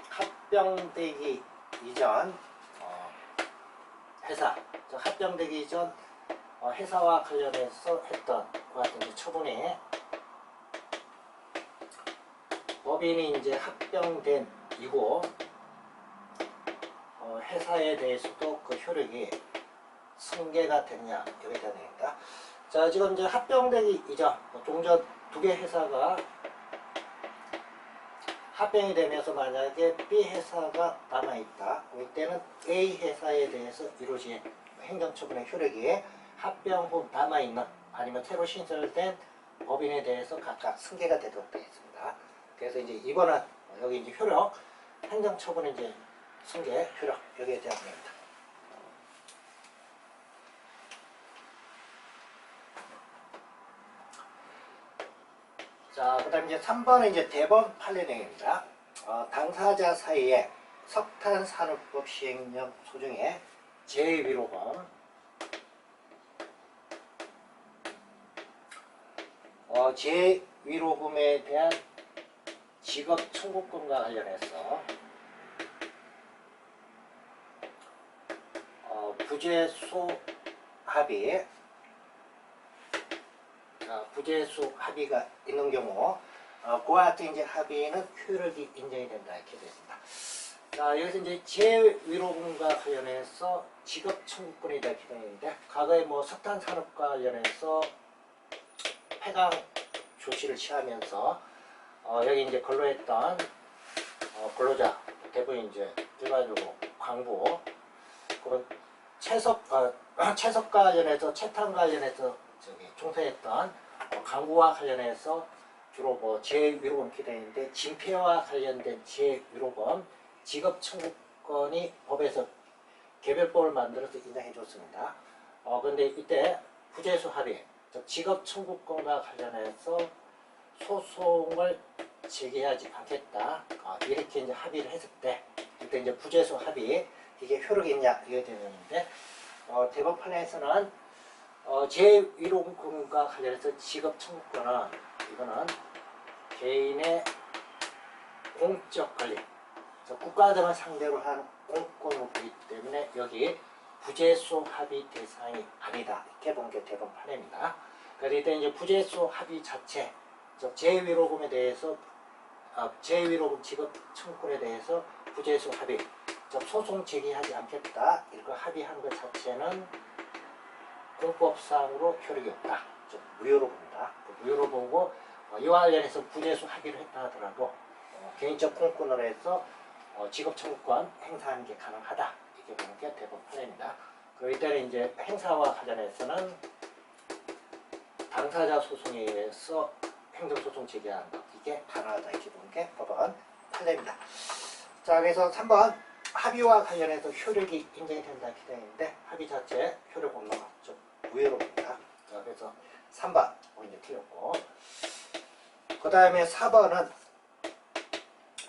합병되기 이전 회사, 합병되기 이전 회사와 관련해서 했던 그 같은 처분이 법인이 이제 합병된 이후 회사에 대해서도 그 효력이 승계가 됐냐 여기에 대한 얘기입니다. 자, 지금 이제 합병되기 이전 종전 두 개 회사가 합병이 되면서 만약에 B 회사가 남아있다. 이때는 A 회사에 대해서 이루어진 행정처분의 효력이 합병 후 남아있는 아니면 새로 신설된 법인에 대해서 각각 승계가 되도록 되어 있습니다. 그래서 이제 이번은 여기 이제 효력, 행정처분의 이제 승계, 효력 여기에 대한 내용입니다. 자, 그 다음에 이제 3번은 이제 대법 판례 내용입니다. 당사자 사이에 석탄산업법 시행령 소중의 제1위로금, 제1위로금에 대한 직업 청구권과 관련해서 부재소 합의, 부재소 합의가 있는 경우 그와 같은 이제 합의는 효력이 인정이 된다 이렇게 되어 있습니다. 자, 여기서 이제 제1위로금과 관련해서 직업 청구권이다 이렇게 되어 있는데, 과거에 뭐 석탄 산업과 관련해서 폐강 조치를 취하면서 여기 이제 근로했던 근로자 대부분 이제 일반적으로 광부, 그런 채석과 관련해서 채탄 관련해서 종사했던 광부와 관련해서 주로 뭐 제1위로금 기대인데, 진폐와 관련된 제1위로금 직업 청구권이 법에서 개별법을 만들어서 인정해 줬습니다. 근데 이때 부재소 합의, 직업 청구권과 관련해서 소송을 제기하지 않겠다, 이렇게 이제 합의를 했을 때, 이때 이제 부재소 합의 이게 효력이 있냐 이게 되는데, 대법 판례에서는 제1위로금과 관련해서 직업 청구권은 이거는 개인의 공적 관리, 국가 등을 상대로 한 공권이기 때문에 여기 부재소 합의 대상이 아니다 이렇게 본 게 대법 판례입니다. 그래서 이때 이제 부재소 합의 자체, 제1위로금에 대해서 제1위로금 직업 청구권에 대해서 부재소 합의, 소송 제기하지 않겠다 이렇게 합의한 것 자체는 공법상으로 효력이 없다, 무효로 봅니다. 무효로 보고 이와 관련해서 부재소 합의를 했다 하더라도 개인적 공권으로 해서 직업 청구권 행사하는 게 가능하다 이렇게 보는 게 대법 판례입니다. 그리고 이때는 이제 행사와 관련해서는 당사자 소송에 의해서 행정소송 제기하는 것 이게 가능하다 이렇게 보는 게 법원 판례입니다. 자, 그래서 3번 합의와 관련해서 효력이 인정이 된다 이렇게 되어 있는데, 합의 자체 효력 없는 것 좀 무효로 봅니다. 자, 그래서 3번 이제 틀렸고, 그 다음에 4번은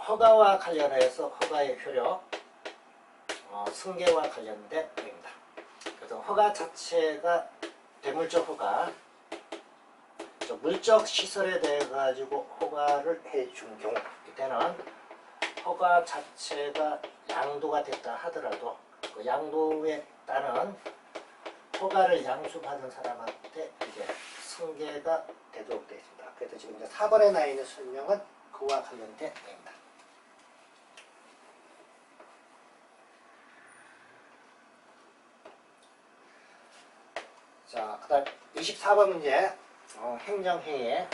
허가와 관련해서 허가의 효력, 승계와 관련된 내용입니다. 그래서 허가 자체가 대물적 허가, 물적 시설에 대해 가지고 허가를 해준 경우, 이때는 허가 자체가 양도가 됐다 하더라도 그 양도에 따른 허가를 양수받은 사람한테 이제 승계가 되도록 되어 있습니다. 그래서 지금 이제 4번에 나와 있는 설명은 그와 관련된 내용입니다. 자, 그 다음 24번 문제, 행정행위.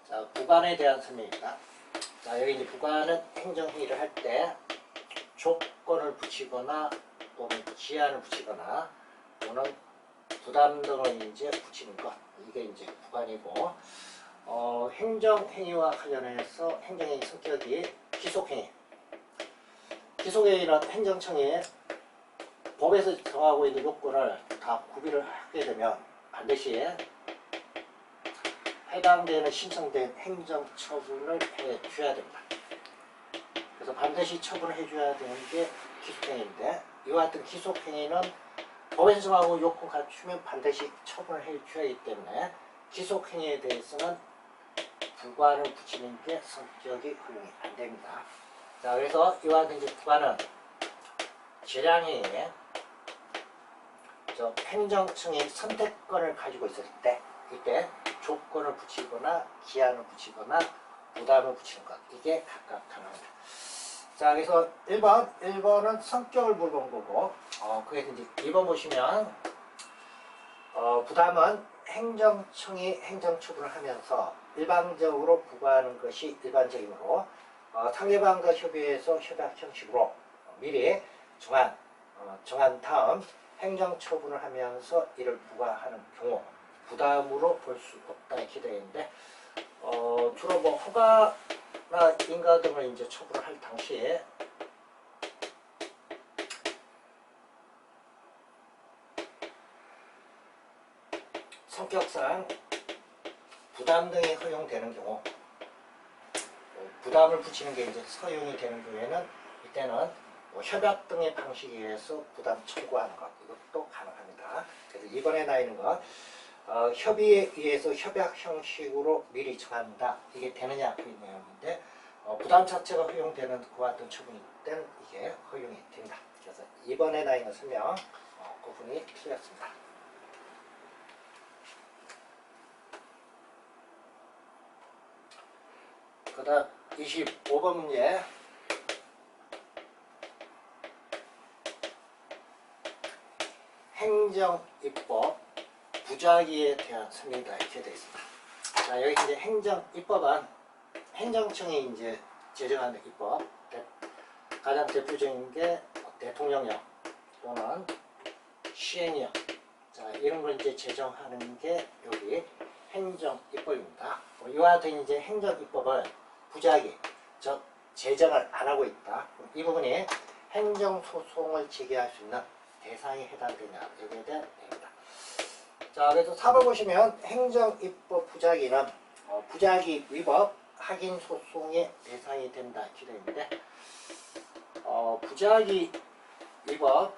자, 부관에 대한 설명입니다. 자, 여기 이제 부관은 행정행위를 할 때 조건을 붙이거나 또는 기한을 붙이거나 또는 부담 등을 이제 붙이는 것, 이게 이제 부관이고, 행정행위와 관련해서 행정행위 성격이 기속행위. 기속행위는 행정청이 법에서 정하고 있는 요건을 다 구비를 하게 되면 반드시 해당되는 신청된 행정처분을 해줘야 됩니다. 그래서 반드시 처분을 해줘야 되는 게 기속행위인데, 이와 같은 기속행위는 법에서 정하고 요건 갖추면 반드시 처분을 해줘야 하기 때문에 기속행위에 대해서는 부관을 붙이는 게 성격이 허용이 안 됩니다. 자, 그래서 이와 같은 이제 부관은 재량행위, 행정청이 선택권을 가지고 있을 때, 이때 조건을 붙이거나 기한을 붙이거나 부담을 붙이는 것, 이게 각각 가능합니다. 자, 그래서 1번은 성격을 물어본 거고, 그래서 이제 2번 보시면 부담은 행정청이 행정처분을 하면서 일방적으로 부과하는 것이 일반적이므로 상대방과 협의해서 협약 형식으로 미리 정한 다음 행정처분을 하면서 이를 부과하는 경우 부담으로 볼 수 없다 이렇게 되어 있는데, 주로 뭐 허가나 인가 등을 이제 처분을 할 당시에 성격상 부담 등이 허용되는 경우, 부담을 붙이는 게 이제 허용이 되는 경우에는 이때는 협약 등의 방식에 의해서 부담 청구하는 것, 이것도 가능합니다. 그래서 이번에 나 있는 것, 협의에 의해서 협약 형식으로 미리 정한다. 이게 되느냐 그 내용인데, 부담 자체가 허용되는 그와 같은 처분일 때는 이게 허용이 됩니다. 그래서 이번에 나 있는 설명 부분이 틀렸습니다. 그 다음 25번 문제. 행정입법 부작위에 대한 설명이다 이렇게 되어 있습니다. 자, 여기 이제 행정입법은 행정청이 이제 제정하는 입법, 가장 대표적인 게 대통령령 또는 시행령, 자 이런 걸 이제 제정하는 게 여기 행정입법입니다. 이와 같은 이제 행정입법을 부작위, 즉 제정을 안 하고 있다. 이 부분이 행정소송을 제기할 수 있는 대상에 해당되냐 여기에 대한 내용입니다. 자, 그래서 4번 보시면 행정입법 부작위는 부작위 위법 확인 소송의 대상이 된다 이렇게 되어 있는데, 부작위 위법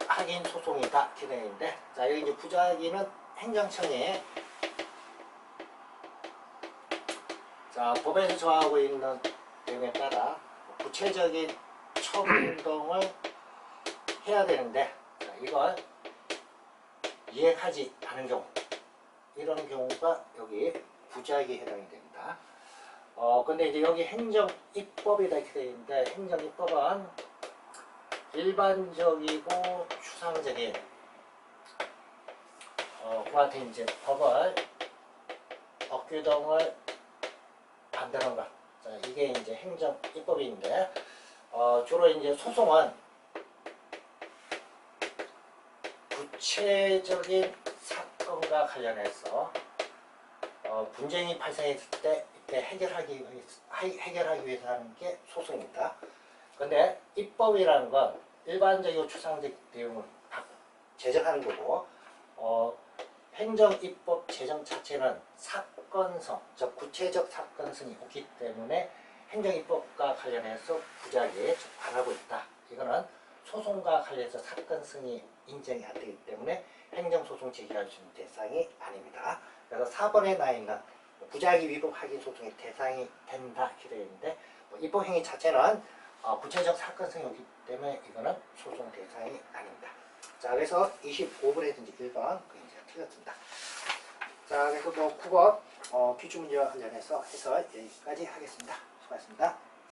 확인 소송이다 이렇게 되어 있는데, 자 여기 이제 부작위는 행정청이 자 법에서 정하고 있는 내용에 따라 구체적인 처분 등을 해야 되는데, 자, 이걸 이행하지 않은 경우, 이런 경우가 여기 부작위에 해당이 됩니다. 근데 이제 여기 행정입법이다 이렇게 되어 있는데, 행정입법은 일반적이고 추상적인 그와 같은 이제 법규등을 만드는 것, 자, 이게 이제 행정입법인데, 주로 이제 소송은 구체적인 사건과 관련해서 분쟁이 발생했을 때 이때 해결하기 위해서 하는 게 소송입니다. 근데 입법이라는 건 일반적이고 추상적 내용을 제정하는 거고, 행정입법 제정 자체는 사건성, 즉 구체적 사건성이 없기 때문에 행정입법과 관련해서 부작위에 안 하고 있다. 이거는 소송과 관련해서 사건성이 인정이 안 되기 때문에 행정소송 제기할 수 있는 대상이 아닙니다. 그래서 4번에 나 있는 부작위 위법 확인 소송의 대상이 된다 이렇게 되어 있는데, 입법행위 자체는 구체적 사건성이 없기 때문에 이거는 소송 대상이 아닙니다. 자, 그래서 25번에든지 1번 그 이제 틀렸습니다. 자, 그래서 국어 기출문제와 관련해서 해서 여기까지 하겠습니다. 수고하셨습니다.